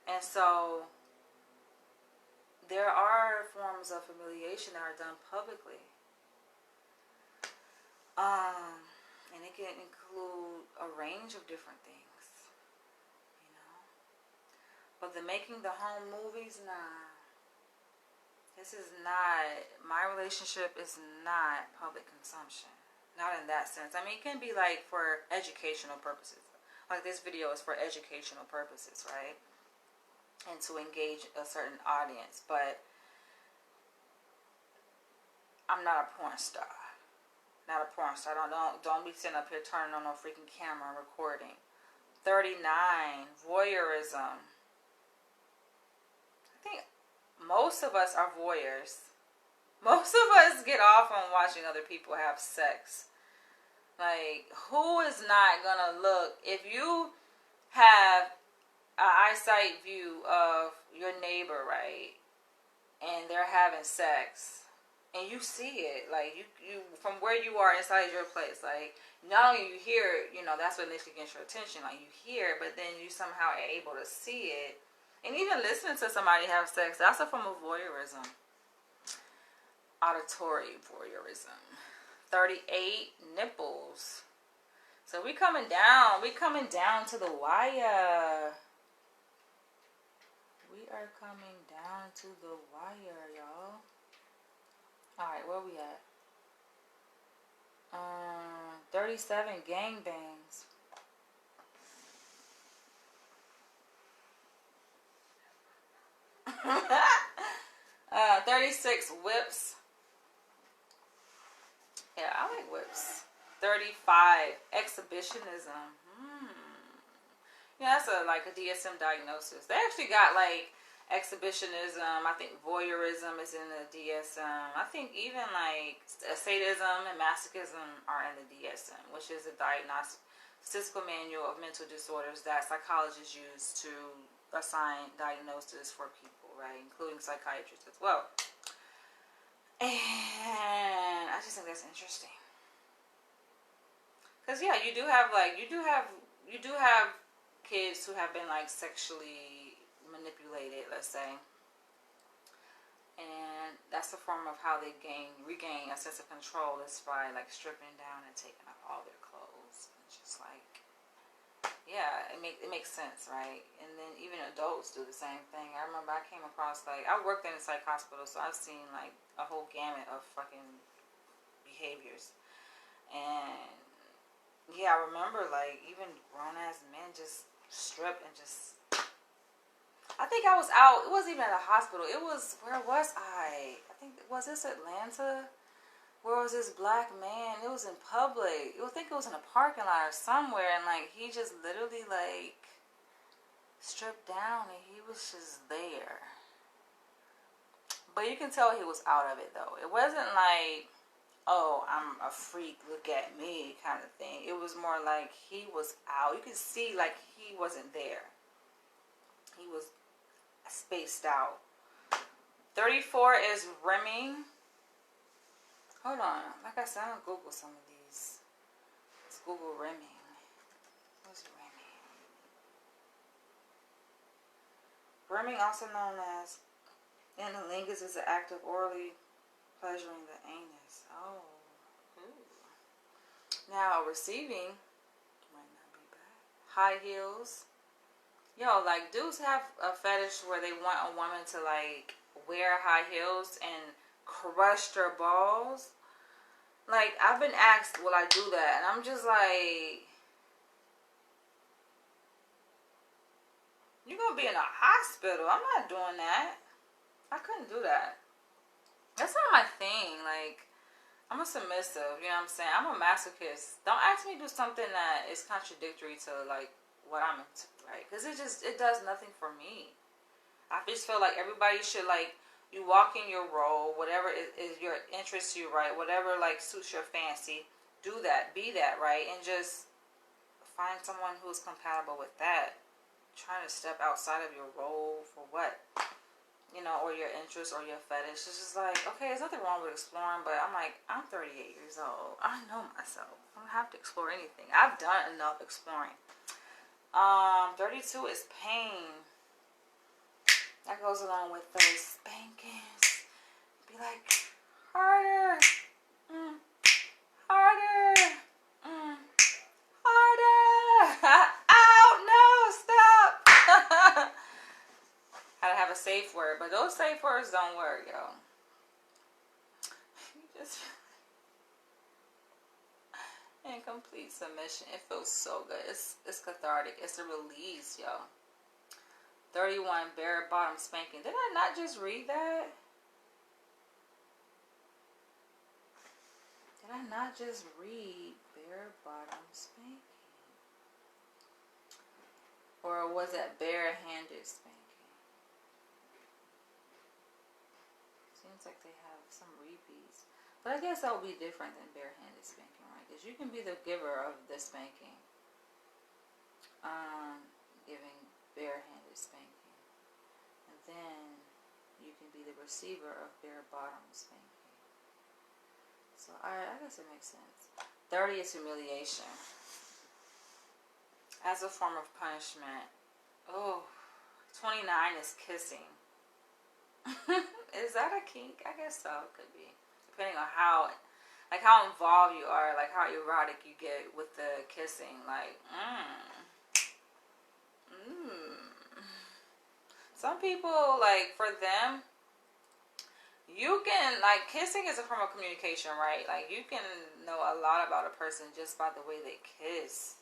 And so there are forms of humiliation that are done publicly. And it can include a range of different things, you know. But the making the home movies, nah. This is not, my relationship is not public consumption. Not in that sense. I mean, it can be like for educational purposes. Like this video is for educational purposes, right? And to engage a certain audience. But I'm not a porn star. Not a porn star. Don't be sitting up here turning on no freaking camera and recording. 39. Voyeurism. I think most of us are voyeurs. Most of us get off on watching other people have sex. Like, who is not gonna look? If you have an eyesight view of your neighbor, right, and they're having sex, and you see it, like, you from where you are inside your place, like, not only you hear it, you know, that's what initially gets your attention, like, you hear it, but then you somehow are able to see it, and even listening to somebody have sex, that's a form of voyeurism. Auditory voyeurism. 38, nipples. So we coming down to the wire. We are coming down to the wire, y'all. Alright, where we at? 37, gangbangs. 36, whips. Yeah, I like whips. 35, exhibitionism. Yeah, that's like a DSM diagnosis. They actually got like exhibitionism. I think voyeurism is in the DSM. I think even like sadism and masochism are in the DSM, which is a statistical manual of mental disorders that psychologists use to assign diagnosis for people, right, including psychiatrists as well. And I just think that's interesting. Cause yeah, you do have kids who have been like sexually manipulated, let's say, and that's a form of how they regain a sense of control is by like stripping down and taking off all their clothes. It's just like, yeah, it makes sense, right? And then even adults do the same thing. I remember I came across, like, I worked in a psych hospital, so I've seen like a whole gamut of fucking behaviors. And yeah, I remember like even grown ass men just strip and just, I think I was out, it wasn't even at a hospital, it was, where was I think, was this Atlanta? Where was this black man? It was in public. I think it was in a parking lot or somewhere, and like he just literally like stripped down and he was just there. But you can tell he was out of it though. It wasn't like, oh, I'm a freak, look at me kind of thing. It was more like he was out. You could see like he wasn't there. He was spaced out. 34 is rimming. Hold on. Like I said, I'm going to Google some of these. Let's Google rimming. What's rimming? Rimming, also known as analingus, is the act of orally pleasuring the anus. Oh. Ooh. Now, receiving might not be bad. High heels. Yo, like, dudes have a fetish where they want a woman to, like, wear high heels and crush their balls. Like, I've been asked, will I do that? And I'm just like, you're gonna be in a hospital. I'm not doing that. I couldn't do that. That's not my thing. Like, I'm a submissive, you know what I'm saying? I'm a masochist. Don't ask me to do something that is contradictory to, like, what I'm into, right? Because it does nothing for me. I just feel like everybody should, like, You walk in your role, whatever is your interest you, right? Whatever like suits your fancy, do that, be that, right? And just find someone who's compatible with that. Trying to step outside of your role for what? You know, or your interest or your fetish. It's just like, okay, there's nothing wrong with exploring, but I'm like, I'm 38 years old. I know myself. I don't have to explore anything. I've done enough exploring. 32 is pain. That goes along with those spankings. Be like, harder. Harder. Harder. Ow, no, stop. How to have a safe word, but those safe words don't work, yo. You just in complete submission. It feels so good. It's cathartic. It's a release, yo. 31, bare bottom spanking. Did I not just read that? Did I not just read bare bottom spanking? Or was that bare-handed spanking? Seems like they have some repeats. But I guess that would be different than bare-handed spanking, right? Because you can be the giver of the spanking. Giving bare-handed spanking. And then you can be the receiver of bare-bottom spanking. So, I guess it makes sense. 30 is humiliation. As a form of punishment. Oh, 29 is kissing. Is that a kink? I guess so. It could be. Depending on how involved you are, like how erotic you get with the kissing. Like, Some people, like, for them, you can, like, kissing is a form of communication, right? Like, you can know a lot about a person just by the way they kiss.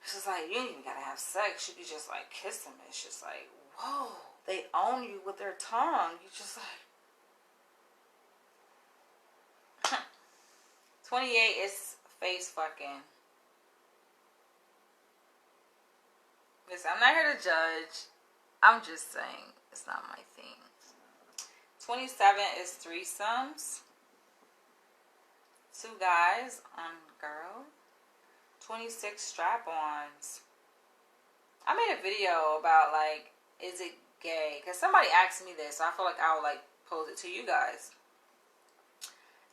It's just like, you ain't even gotta have sex. You can just, like, kiss them. It's just like, whoa. They own you with their tongue. You just like... 28 is face fucking. Listen, I'm not here to judge. I'm just saying it's not my thing. 27 is threesomes. 2 guys, 1 girl. 26 strap-ons. I made a video about, like, is it gay? Because somebody asked me this, so I feel like I'll, like, pose it to you guys.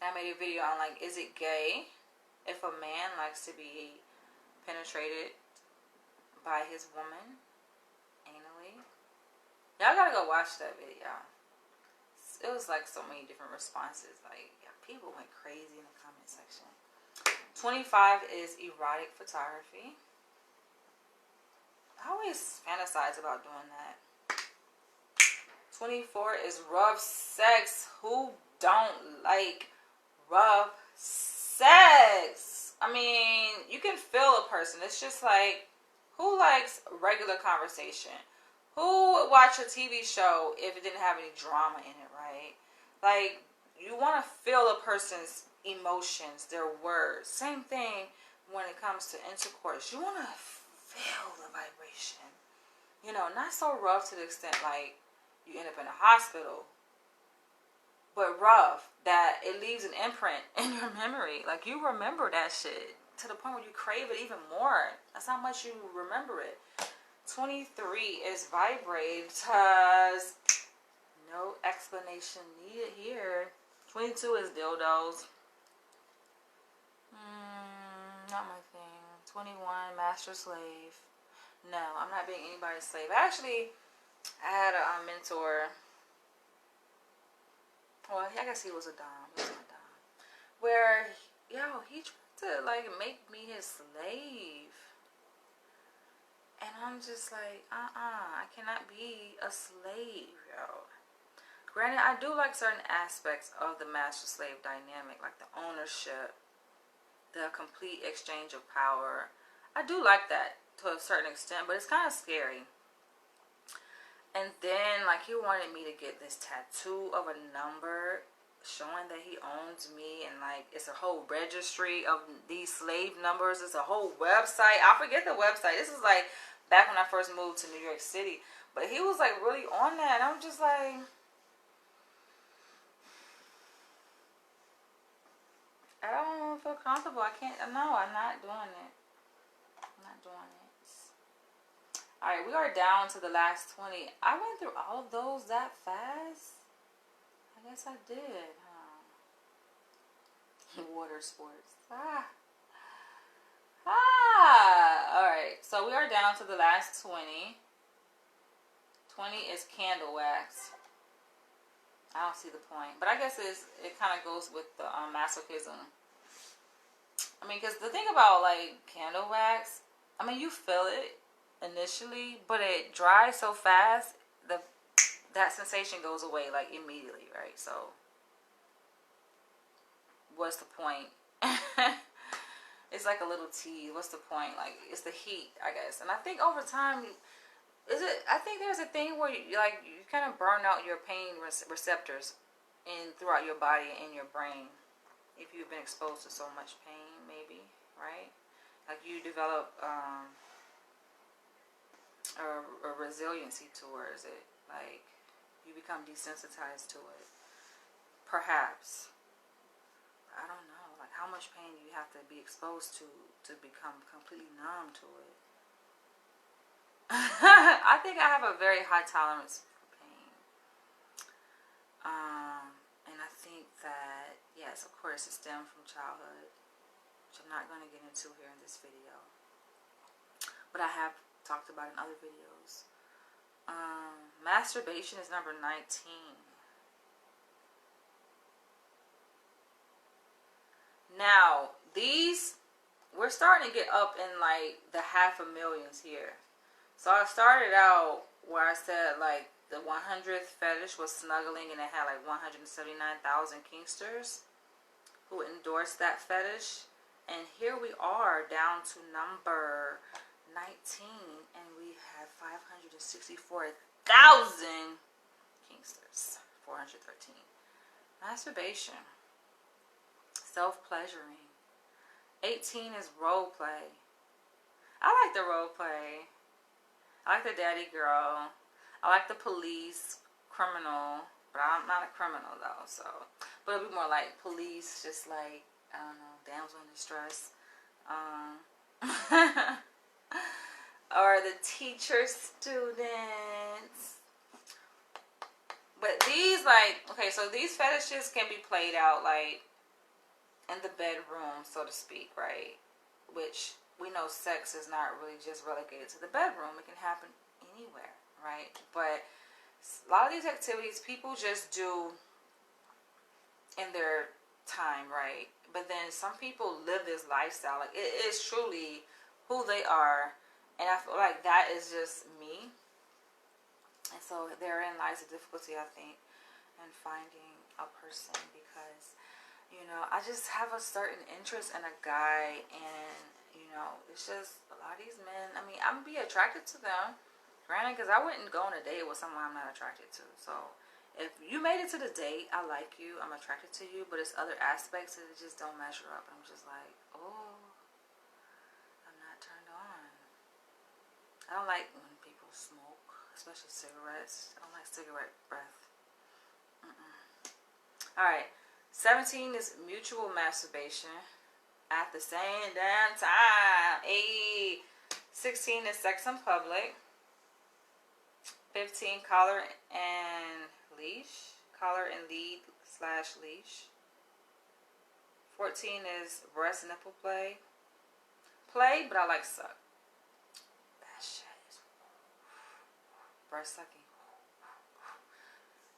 And I made a video on, like, is it gay if a man likes to be penetrated by his woman anally? Y'all gotta go watch that video. It was, like, so many different responses. Like, yeah, people went crazy in the comment section. 25 is erotic photography. I always fantasize about doing that. 24 is rough sex. Who don't like rough sex? I mean, you can feel a person. It's just like, who likes regular conversation? Who would watch a TV show if it didn't have any drama in it, right? Like, you want to feel a person's emotions, their words. Same thing when it comes to intercourse. You want to feel the vibration. You know, not so rough to the extent like you end up in a hospital, but rough that it leaves an imprint in your memory. Like, you remember that shit to the point where you crave it even more. That's how much you remember it. 23 is vibrators. No explanation needed here. 22 is dildos. Not my thing. 21, master slave. No, I'm not being anybody's slave. Actually, I had a mentor. Well, I guess he was a dom. He was my dom. Where, he tried to, like, make me his slave. And I'm just like, I cannot be a slave, yo. Granted, I do like certain aspects of the master-slave dynamic, like the ownership, the complete exchange of power. I do like that to a certain extent, but it's kind of scary. And then, like, he wanted me to get this tattoo of a number showing that he owns me, and, like, it's a whole registry of these slave numbers. It's a whole website. I forget the website. This is, like, back when I first moved to New York City. But he was, like, really on that, and I'm just like, I don't feel comfortable. I can't. No, I'm not doing it. I'm not doing it. Alright, we are down to the last 20. I went through all of those that fast? I guess I did, huh? Water sports. Alright, so we are down to the last 20. 20 is candle wax. I don't see the point. But I guess it kind of goes with the masochism. I mean, because the thing about, like, candle wax, I mean, you feel it initially, but it dries so fast, that sensation goes away, like, immediately, right? So, what's the point? It's like a little tease. What's the point? Like, it's the heat, I guess. And I think over time, I think there's a thing where you kind of burn out your pain receptors throughout your body and your brain. If you've been exposed to so much pain, maybe, right? Like you develop a resiliency towards it. Like you become desensitized to it. Perhaps. I don't know. Like how much pain do you have to be exposed to become completely numb to it? I think I have a very high tolerance for pain. And I think that, yes, of course, it stemmed from childhood, which I'm not going to get into here in this video. But I have talked about in other videos. Masturbation is number 19. Now, we're starting to get up in like the 500,000s here. So I started out where I said like the 100th fetish was snuggling and it had like 179,000 kinksters who endorsed that fetish. And here we are down to number 19 and we have 564,000 kinksters. 413. Masturbation. Self-pleasuring. 18 is role play. I like the role play. I like the daddy girl. I like the police, criminal. But I'm not a criminal though, so. But it'll be more like police, just like, I don't know, damsel in distress. Or the teacher students. But these okay, so these fetishes can be played out like in the bedroom, so to speak, right? Which we know sex is not really just relegated to the bedroom. It can happen anywhere, right? But a lot of these activities people just do in their time, right? But then some people live this lifestyle. Like it is truly who they are. And I feel like that is just me. And so therein lies the difficulty, I think, in finding a person because you know, I just have a certain interest in a guy and, you know, it's just a lot of these men, I mean, I'm be attracted to them, granted, because I wouldn't go on a date with someone I'm not attracted to. So, if you made it to the date, I like you, I'm attracted to you, but it's other aspects that just don't measure up. I'm just like, oh, I'm not turned on. I don't like when people smoke, especially cigarettes. I don't like cigarette breath. Alright. 17 is mutual masturbation at the same damn time. 16 is sex in public. 15, collar and leash. Collar and lead / leash. 14 is breast nipple play. Play, but I like suck. That shit is breast sucking.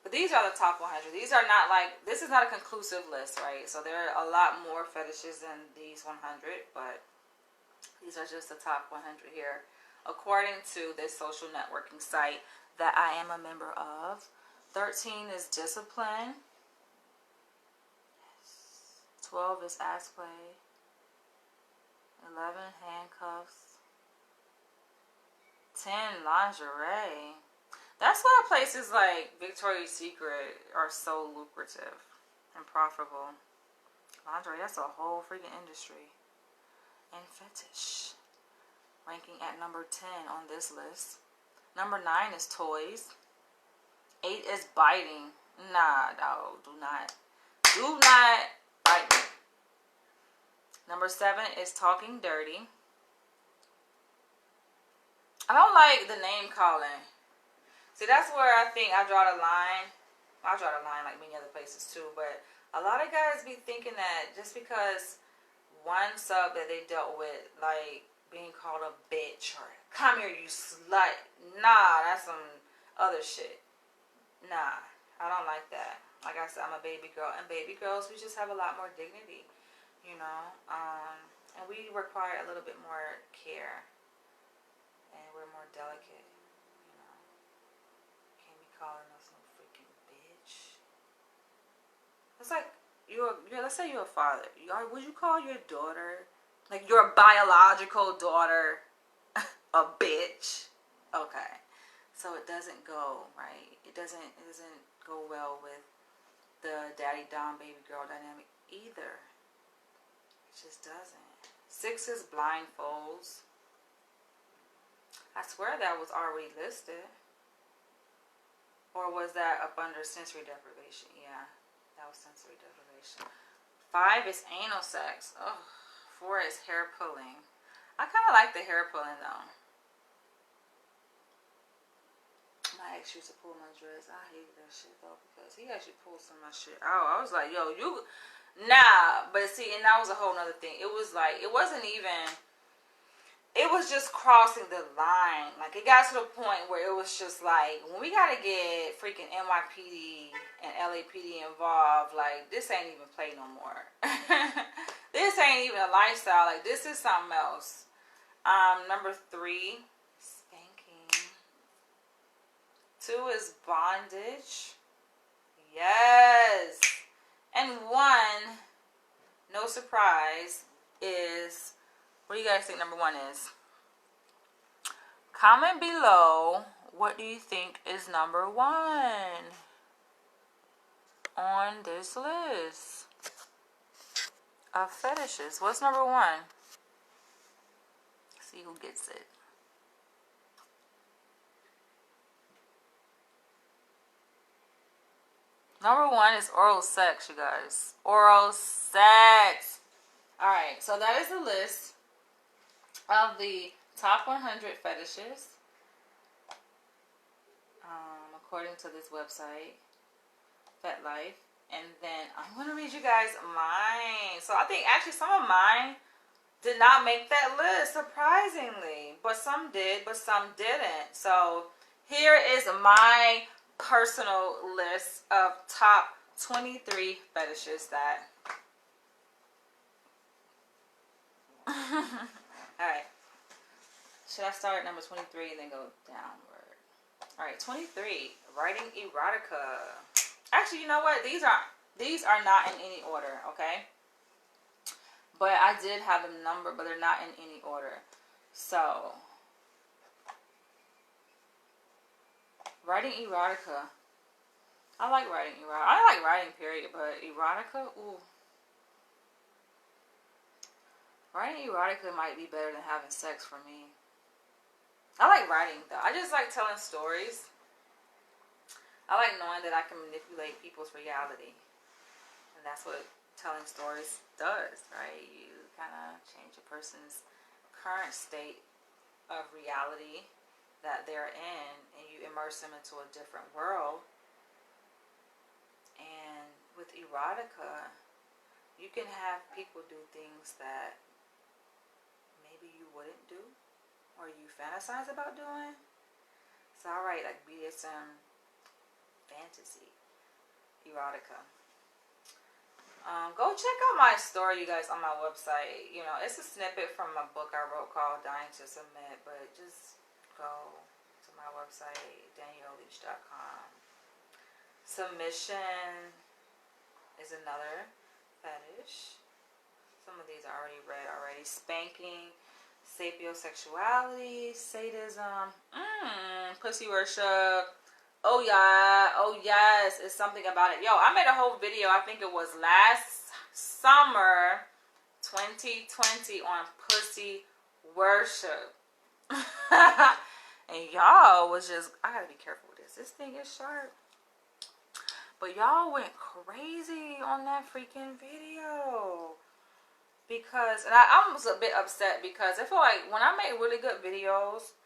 But these are the top 100. These are not like, this is not a conclusive list, right? So there are a lot more fetishes than these 100, but these are just the top 100 here, according to this social networking site that I am a member of. 13 is discipline. 12 is ass play. 11, handcuffs. 10, lingerie. That's why places like Victoria's Secret are so lucrative and profitable. Lingerie, that's a whole freaking industry. And fetish, ranking at number 10 on this list. Number 9 is toys. 8 is biting. Nah, no, do not bite me. Number 7 is talking dirty. I don't like the name calling. See, that's where I think I draw the line. I draw the line like many other places too, but a lot of guys be thinking that just because one sub that they dealt with, like being called a bitch or come here you slut. Nah, that's some other shit. Nah, I don't like that. Like I said, I'm a baby girl, and baby girls, we just have a lot more dignity, you know, and we require a little bit more care, and we're more delicate, you know. Can't be calling us no freaking bitch. It's like let's say you're a father. Would you call your daughter, like your biological daughter, a bitch? Okay, so it doesn't go right. It doesn't go well with the daddy dom baby girl dynamic either. It just doesn't. 6 is blindfolds. I swear that was already listed. Or was that up under sensory deprivation? Yeah, that was sensory deprivation. 5 is anal sex. Oh, 4 is hair pulling. I kind of like the hair pulling though. My ex used to pull my dress. I hated that shit though because he actually pulled some of my shit out. I was like, yo, you... Nah, but see, and that was a whole nother thing. It was like, it wasn't even... It was just crossing the line. Like, it got to the point where it was just like, when we gotta get freaking NYPD and LAPD involved, like, this ain't even play no more. This ain't even a lifestyle. Like, this is something else. Number 3, spanking. 2 is bondage. Yes. And 1, no surprise, is... What do you guys think number 1 is? Comment below, what do you think is number 1 on this list of fetishes? What's number 1? See who gets it. Number 1 is oral sex, you guys. Oral sex. Alright, so that is the list of the top 100 fetishes, according to this website, FetLife. And then I'm going to read you guys mine. So I think actually some of mine did not make that list, surprisingly. But some did, but some didn't. So here is my personal list of top 23 fetishes that... Alright. Should I start at number 23 and then go downward? Alright, 23. Writing erotica. Actually, you know what? These are not in any order, okay? But I did have them numbered, but they're not in any order. So, writing erotica. I like writing erotica. I like writing, period, but erotica, ooh. Writing erotica might be better than having sex for me. I like writing, though. I just like telling stories. I like knowing that I can manipulate people's reality. And that's what telling stories does, right? You kind of change a person's current state of reality that they're in, and you immerse them into a different world. And with erotica, you can have people do things that maybe you wouldn't do, or you fantasize about doing. So I write like BDSM fantasy erotica. Go check out my story, you guys, on my website. You know, it's a snippet from a book I wrote called Dying to Submit, but just go to my website, danielleleach.com. Submission is another fetish. Some of these I already read already. Spanking, sapiosexuality, sadism, pussy worship. Oh yeah, oh yes, it's something about it. Yo, I made a whole video, I think it was last summer, 2020, on pussy worship. And y'all was just, I gotta be careful with this. This thing is sharp. But y'all went crazy on that freaking video. because, and I was a bit upset because I feel like when I make really good videos,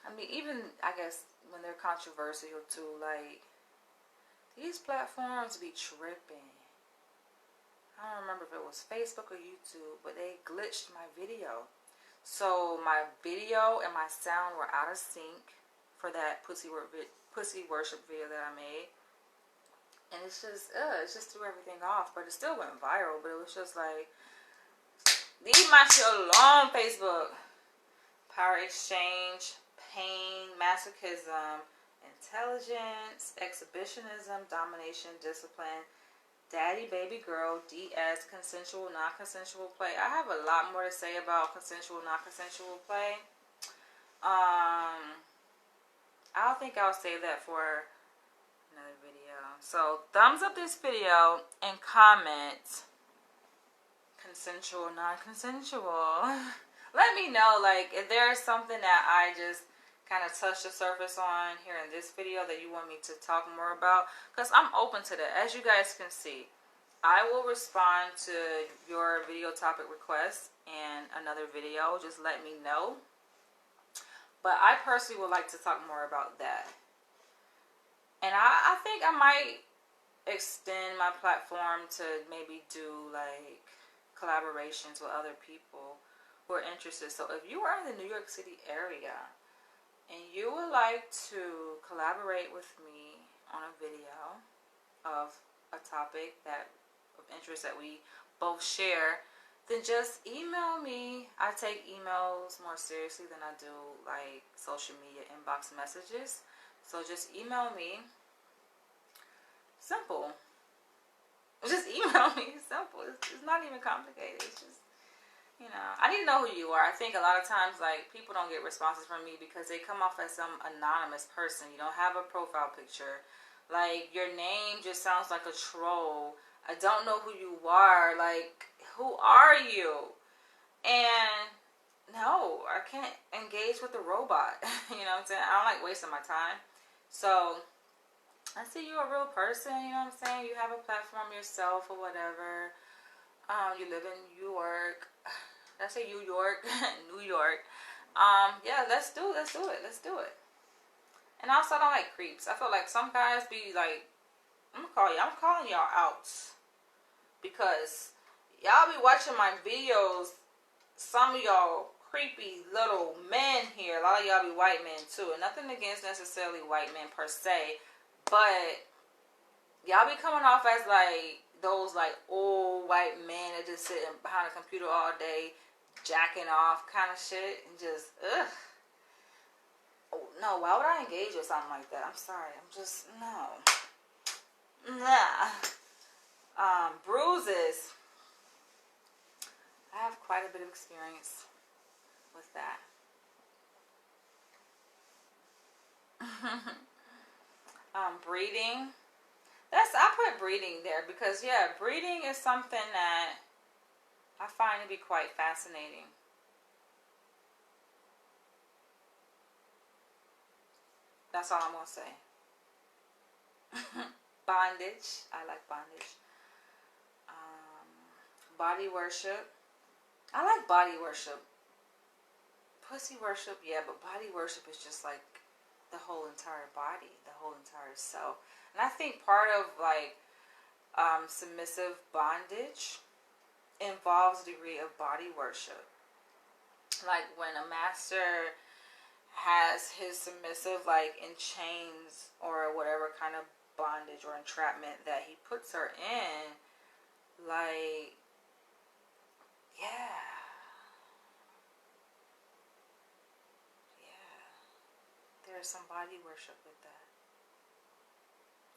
I mean, even, I guess, when they're controversial too, like, these platforms be tripping. I don't remember if it was Facebook or YouTube, but they glitched my video. So my video and my sound were out of sync for that pussy worship video that I made. And it just threw everything off. But it still went viral. But it was just like, leave my shit alone, Facebook. Power exchange, pain, masochism, intelligence, exhibitionism, domination, discipline, daddy, baby, girl, DS, consensual, non-consensual play. I have a lot more to say about consensual, non-consensual play. I think I'll save that for another video. So, thumbs up this video and comment consensual, non-consensual. Let me know, like, if there's something that I just kind of touched the surface on here in this video that you want me to talk more about, because I'm open to that. As you guys can see, I will respond to your video topic requests in another video. Just let me know. But I personally would like to talk more about that. And I think I might extend my platform to maybe do like collaborations with other people who are interested. So if you are in the New York City area and you would like to collaborate with me on a video of a topic that of interest that we both share, then just email me. I take emails more seriously than I do like social media inbox messages. So just email me. Simple. Just email me. Simple. It's not even complicated. It's just, you know, I need to know who you are. I think a lot of times, like, people don't get responses from me because they come off as some anonymous person. You don't have a profile picture. Like, your name just sounds like a troll. I don't know who you are. Like, who are you? And no, I can't engage with a robot. You know what I'm saying? I don't like wasting my time. So I see you're a real person. You know what I'm saying? You have a platform yourself or whatever. You live in New York. Did I say New York? New York. Yeah, let's do it. And also, I don't like creeps. I feel like some guys be like, I'm calling y'all out. Because y'all be watching my videos. Some of y'all creepy little men here. A lot of y'all be white men too. And nothing against necessarily white men per se. But y'all be coming off as like those like old white men that just sitting behind a computer all day, jacking off kind of shit. And just, ugh. Oh, no, why would I engage with something like that? I'm sorry. I'm just, no. Nah. Bruises. I have quite a bit of experience with that. Breeding. I put breeding there because, yeah, breeding is something that I find to be quite fascinating. That's all I'm going to say. Bondage. I like bondage. Body worship. I like body worship. Pussy worship, yeah, but body worship is just like the whole entire body, the whole entire self. And I think part of like submissive bondage involves a degree of body worship. Like when a master has his submissive like in chains or whatever kind of bondage or entrapment that he puts her in, like, yeah, there's some body worship with that.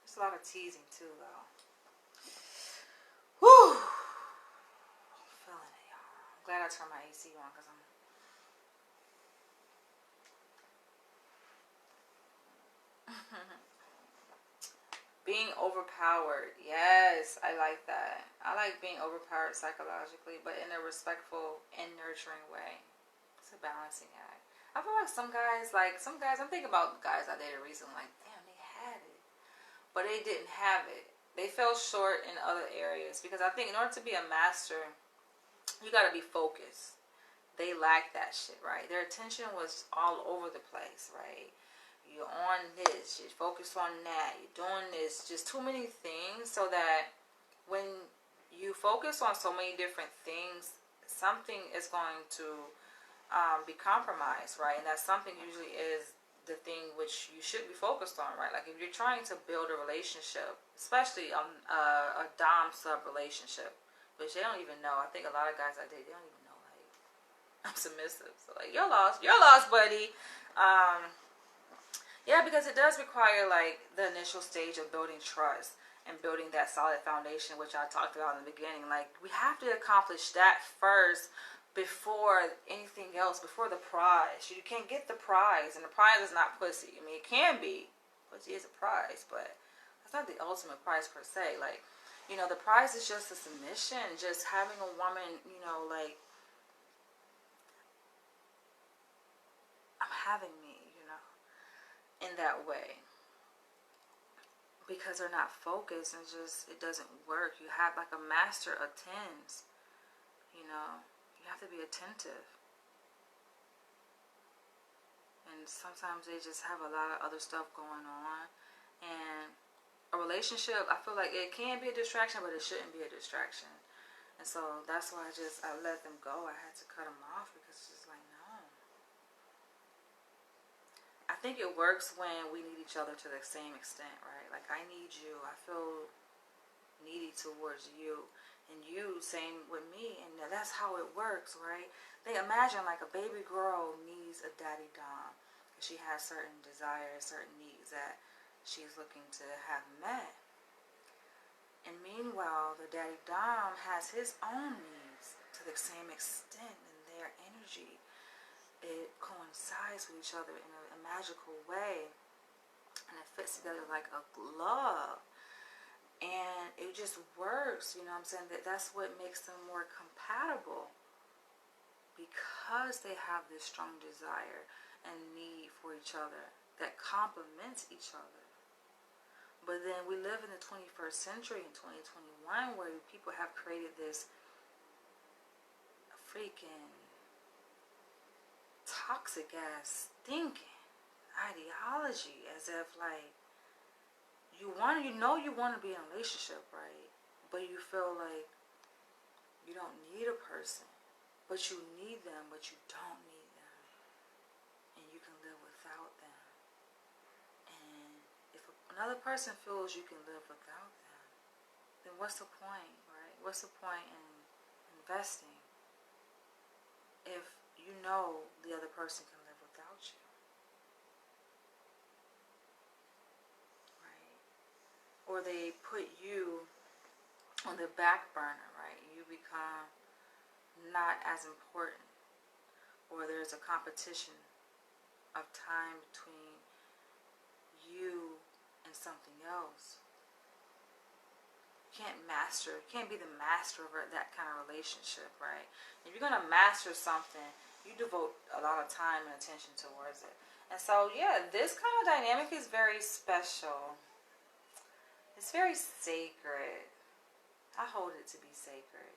There's a lot of teasing too, though. Whew. I'm feeling it, y'all. I'm glad I turned my AC on because I'm being overpowered. Yes, I like that. I like being overpowered psychologically, but in a respectful and nurturing way. It's a balancing act. I feel like some guys, I'm thinking about guys I dated recently, like, damn, they had it. But they didn't have it. They fell short in other areas. Because I think in order to be a master, You got to be focused. They lack that shit, right? Their attention was all over the place, right? You're on this, you're focused on that, you're doing this, just too many things, so that when you focus on so many different things, something is going to be compromised, right? And that something usually is the thing which you should be focused on, right? Like if you're trying to build a relationship, especially a dom sub relationship, which they don't even know. I think a lot of guys I date, they don't even know, like, I'm submissive. So like, you're lost, buddy. Yeah, because it does require like the initial stage of building trust and building that solid foundation, which I talked about in the beginning. Like, we have to accomplish that first before anything else, before the prize. You can get the prize, and the prize is not pussy. I mean, it can be. Pussy is a prize, but that's not the ultimate prize per se. Like, you know, the prize is just a submission, just having a woman, you know, like, I'm having me, you know, in that way. Because they're not focused, and just, it doesn't work. You have like a master attends, you know, you have to be attentive. And sometimes they just have a lot of other stuff going on. And a relationship, I feel like it can be a distraction, but it shouldn't be a distraction. And so that's why I let them go. I had to cut them off, because it's just like, no. I think it works when we need each other to the same extent, right? Like, I need you. I feel needy towards you. And you, same with me. And that's how it works, right? They imagine like a baby girl needs a daddy dom. She has certain desires, certain needs that she's looking to have met. And meanwhile, the daddy dom has his own needs to the same extent, and their energy, it coincides with each other in a magical way, and it fits together like a glove, and it just works. You know what I'm saying? That's what makes them more compatible, because they have this strong desire and need for each other that complements each other. But then we live in the 21st century, in 2021, where people have created this freaking toxic ass thinking, ideology, as if like you want to be in a relationship, right? But you feel like you don't need a person, but you need them, but you don't need them, and you can live without them. And if another person feels you can live without them, then what's the point, right? What's the point in investing if you know the other person can live without you, right? Or they put you on the back burner, right? You become not as important, or there's a competition of time between you and something else. You can't be the master of that kind of relationship, right? If you're going to master something, you devote a lot of time and attention towards it. And so, yeah, this kind of dynamic is very special. It's very sacred. I hold it to be sacred.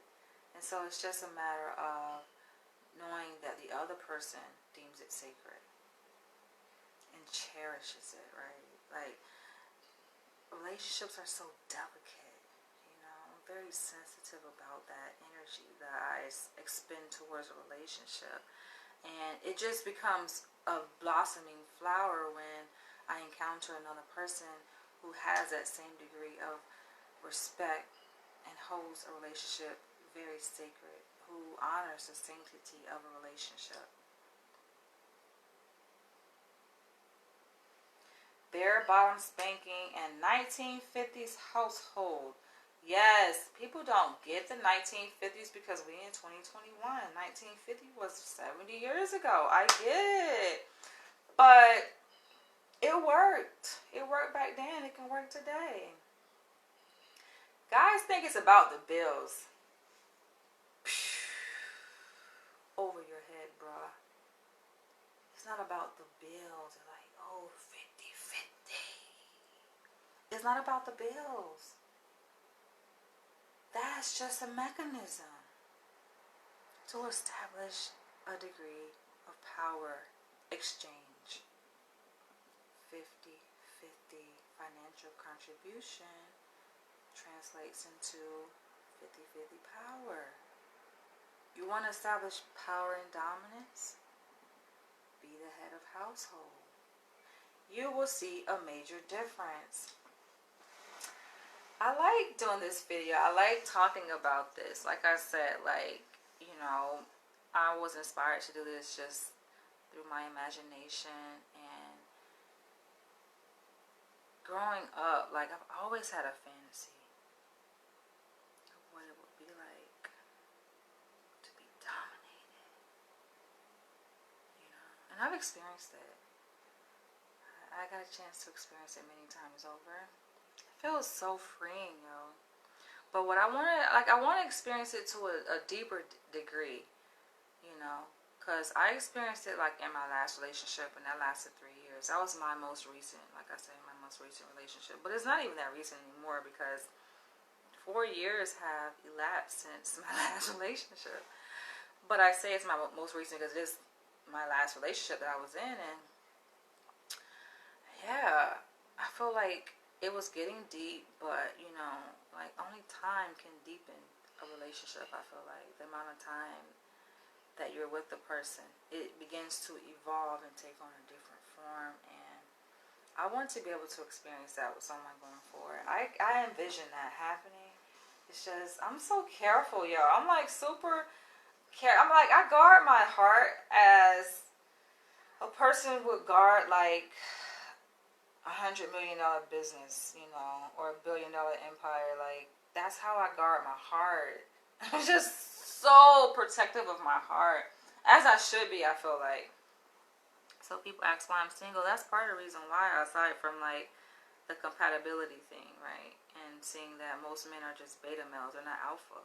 And so it's just a matter of knowing that the other person deems it sacred and cherishes it, right? Like, relationships are so delicate. Very sensitive about that energy that I expend towards a relationship, and it just becomes a blossoming flower when I encounter another person who has that same degree of respect and holds a relationship very sacred, who honors the sanctity of a relationship. Bare bottom spanking and 1950s household. Yes, people don't get the 1950s because we in 2021. 1950 was 70 years ago. I get it. But it worked. It worked back then. It can work today. Guys think it's about the bills. Over your head, bruh. It's not about the bills. They're like, oh, 50-50. It's not about the bills. That's just a mechanism. to establish a degree of power exchange. 50-50 financial contribution translates into 50-50 power. You want to establish power and dominance? Be the head of household. You will see a major difference. I like doing this video. I like talking about this. Like I said, like, you know, I was inspired to do this just through my imagination. And growing up, like, I've always had a fantasy of what it would be like to be dominated, you know. And I've experienced it. I got a chance to experience it many times over. It feels so freeing, yo. But what I want to experience it to a deeper degree, you know. Because I experienced it, like, in my last relationship, and that lasted 3 years. That was my most recent, like I said, my most recent relationship. But it's not even that recent anymore, because 4 years have elapsed since my last relationship. But I say it's my most recent because it is my last relationship that I was in. And yeah, I feel like it was getting deep, but, you know, like, only time can deepen a relationship. I feel like the amount of time that you're with the person, it begins to evolve and take on a different form. And I want to be able to experience that with someone going forward. I envision that happening. It's just, I'm so careful, yo. I'm like super I'm like, I guard my heart as a person would guard like $100 million business, you know, or $1 billion empire. Like, that's how I guard my heart. I'm just so protective of my heart, as I should be. I feel like. So people ask why I'm single. That's part of the reason why, aside from like the compatibility thing, right? And seeing that most men are just beta males, they're not alpha.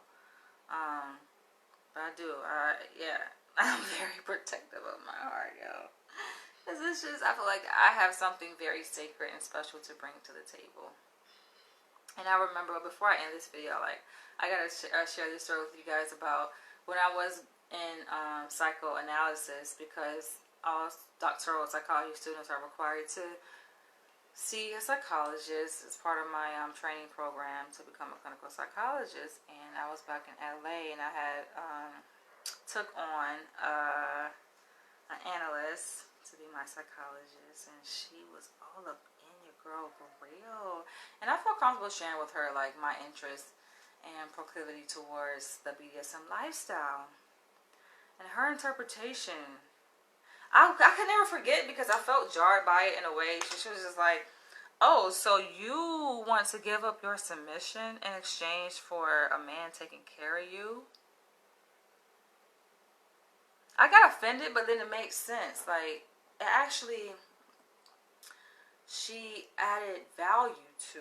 But I do. Yeah, I'm very protective of my heart, yo. Because it's just, I feel like I have something very sacred and special to bring to the table. And I remember, before I end this video, like, I gotta share this story with you guys about when I was in psychoanalysis, because all doctoral psychology students are required to see a psychologist as part of my training program to become a clinical psychologist. And I was back in LA, and I had took on an analyst to be my psychologist, and she was all up in your girl for real. And I felt comfortable sharing with her like my interest and proclivity towards the BDSM lifestyle. And her interpretation, I could never forget, because I felt jarred by it in a way. She was just like, oh, so you want to give up your submission in exchange for a man taking care of you? I got offended, but then it makes sense. Like, it actually, she added value to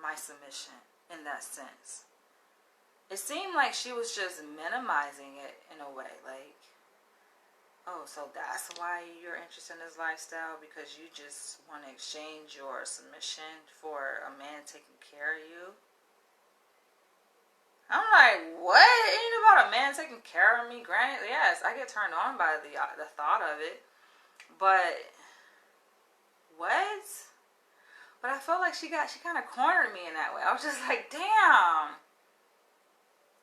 my submission in that sense. It seemed like she was just minimizing it in a way. Like, oh, so that's why you're interested in this lifestyle, because you just want to exchange your submission for a man taking care of you? I'm like, what? Ain't about a man taking care of me? Granted, yes, I get turned on by the thought of it, but what? But I felt like she kind of cornered me in that way. I was just like, damn,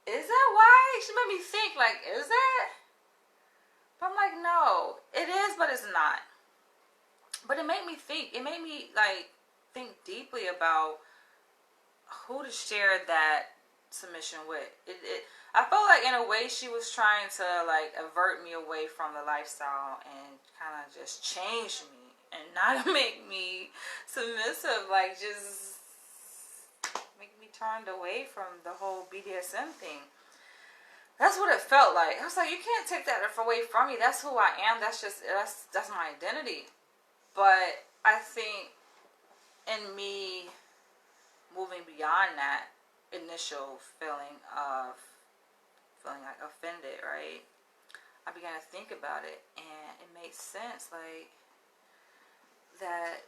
is that why? She made me think, like, is that? But I'm like, no, it is, but it's not. But it made me think. It made me, like, think deeply about who to share that submission with. I felt like, in a way, she was trying to, like, avert me away from the lifestyle and kind of just change me and not make me submissive, like, just make me turned away from the whole BDSM thing. That's what it felt like. I was like, you can't take that away from me. That's who I am. That's my identity. But I think in me moving beyond that initial feeling of feeling like offended, right? I began to think about it, and it made sense, like, that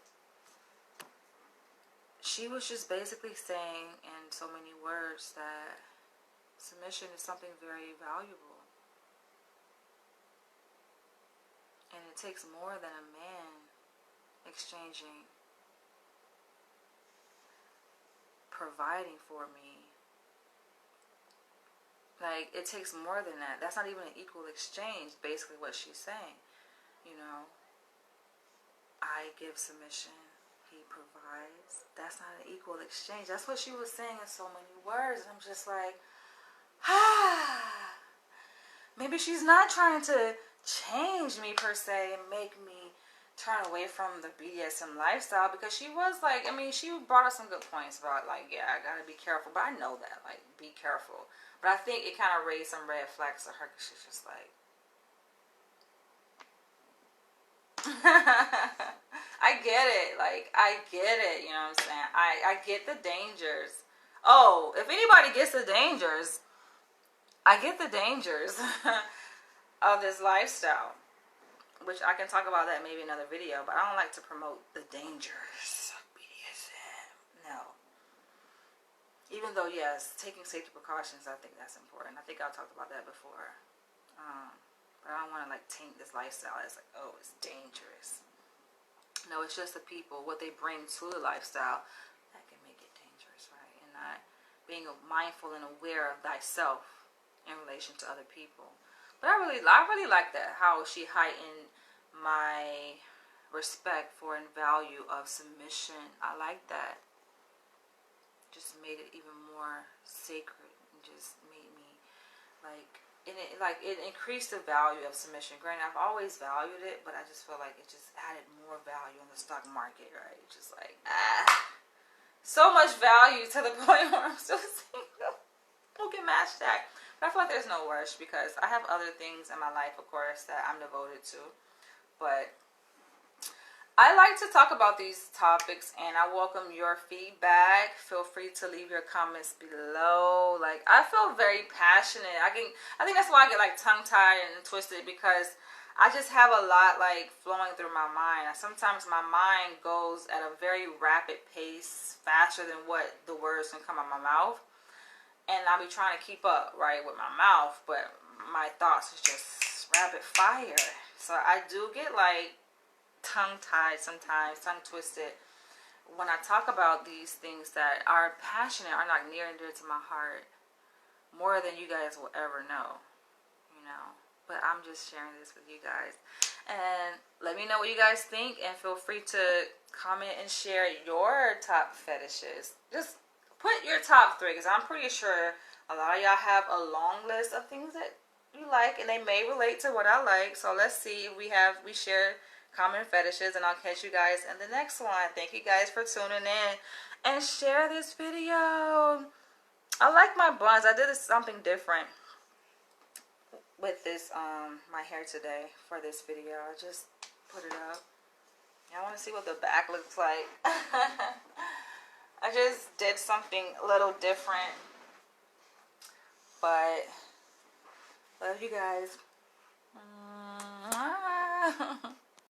she was just basically saying in so many words that submission is something very valuable. And it takes more than a man exchanging, providing for me. Like, it takes more than that. That's not even an equal exchange, basically what she's saying. You know, I give submission, he provides. That's not an equal exchange. That's what she was saying in so many words. I'm just like, maybe she's not trying to change me per se and make me turn away from the BDSM lifestyle, because she was like, I mean, she brought up some good points about, like, yeah, I gotta be careful. But I know that, like, be careful. But I think it kind of raised some red flags to her, because she's just like, I get it. Like, I get it. You know what I'm saying? I get the dangers. Oh, if anybody gets the dangers, I get the dangers of this lifestyle, which I can talk about that maybe in another video, but I don't like to promote the dangers of BDSM. No. Even though, yes, taking safety precautions, I think that's important. I think I talked about that before. But I don't want to, like, taint this lifestyle as, like, oh, it's dangerous. No, it's just the people, what they bring to the lifestyle, that can make it dangerous, right? And not being mindful and aware of thyself in relation to other people. But I really like that, how she heightened my respect for and value of submission. I like that. Just made it even more sacred, and just made me, like, it increased the value of submission. Granted, I've always valued it, but I just feel like it just added more value in the stock market, right? Just like, so much value to the point where I'm still single. Who can match that? But I feel like there's no rush, because I have other things in my life, of course, that I'm devoted to. But I like to talk about these topics, and I welcome your feedback. Feel free to leave your comments below. Like, I feel very passionate. I think that's why I get, like, tongue-tied and twisted, because I just have a lot, like, flowing through my mind. Sometimes my mind goes at a very rapid pace, faster than what the words can come out of my mouth. And I'll be trying to keep up, right, with my mouth, but my thoughts is just rapid fire. So I do get, like, tongue-tied sometimes, tongue-twisted, when I talk about these things that are passionate, are not near and dear to my heart, more than you guys will ever know, you know. But I'm just sharing this with you guys. And let me know what you guys think, and feel free to comment and share your top fetishes. Just put your top 3, because I'm pretty sure a lot of y'all have a long list of things that you like, and they may relate to what I like. So let's see if we share common fetishes, and I'll catch you guys in the next one. Thank you guys for tuning in, and share this video. I like my buns. I did something different with this my hair today for this video. I just put it up. I want to see what the back looks like. I just did something a little different, but love you guys.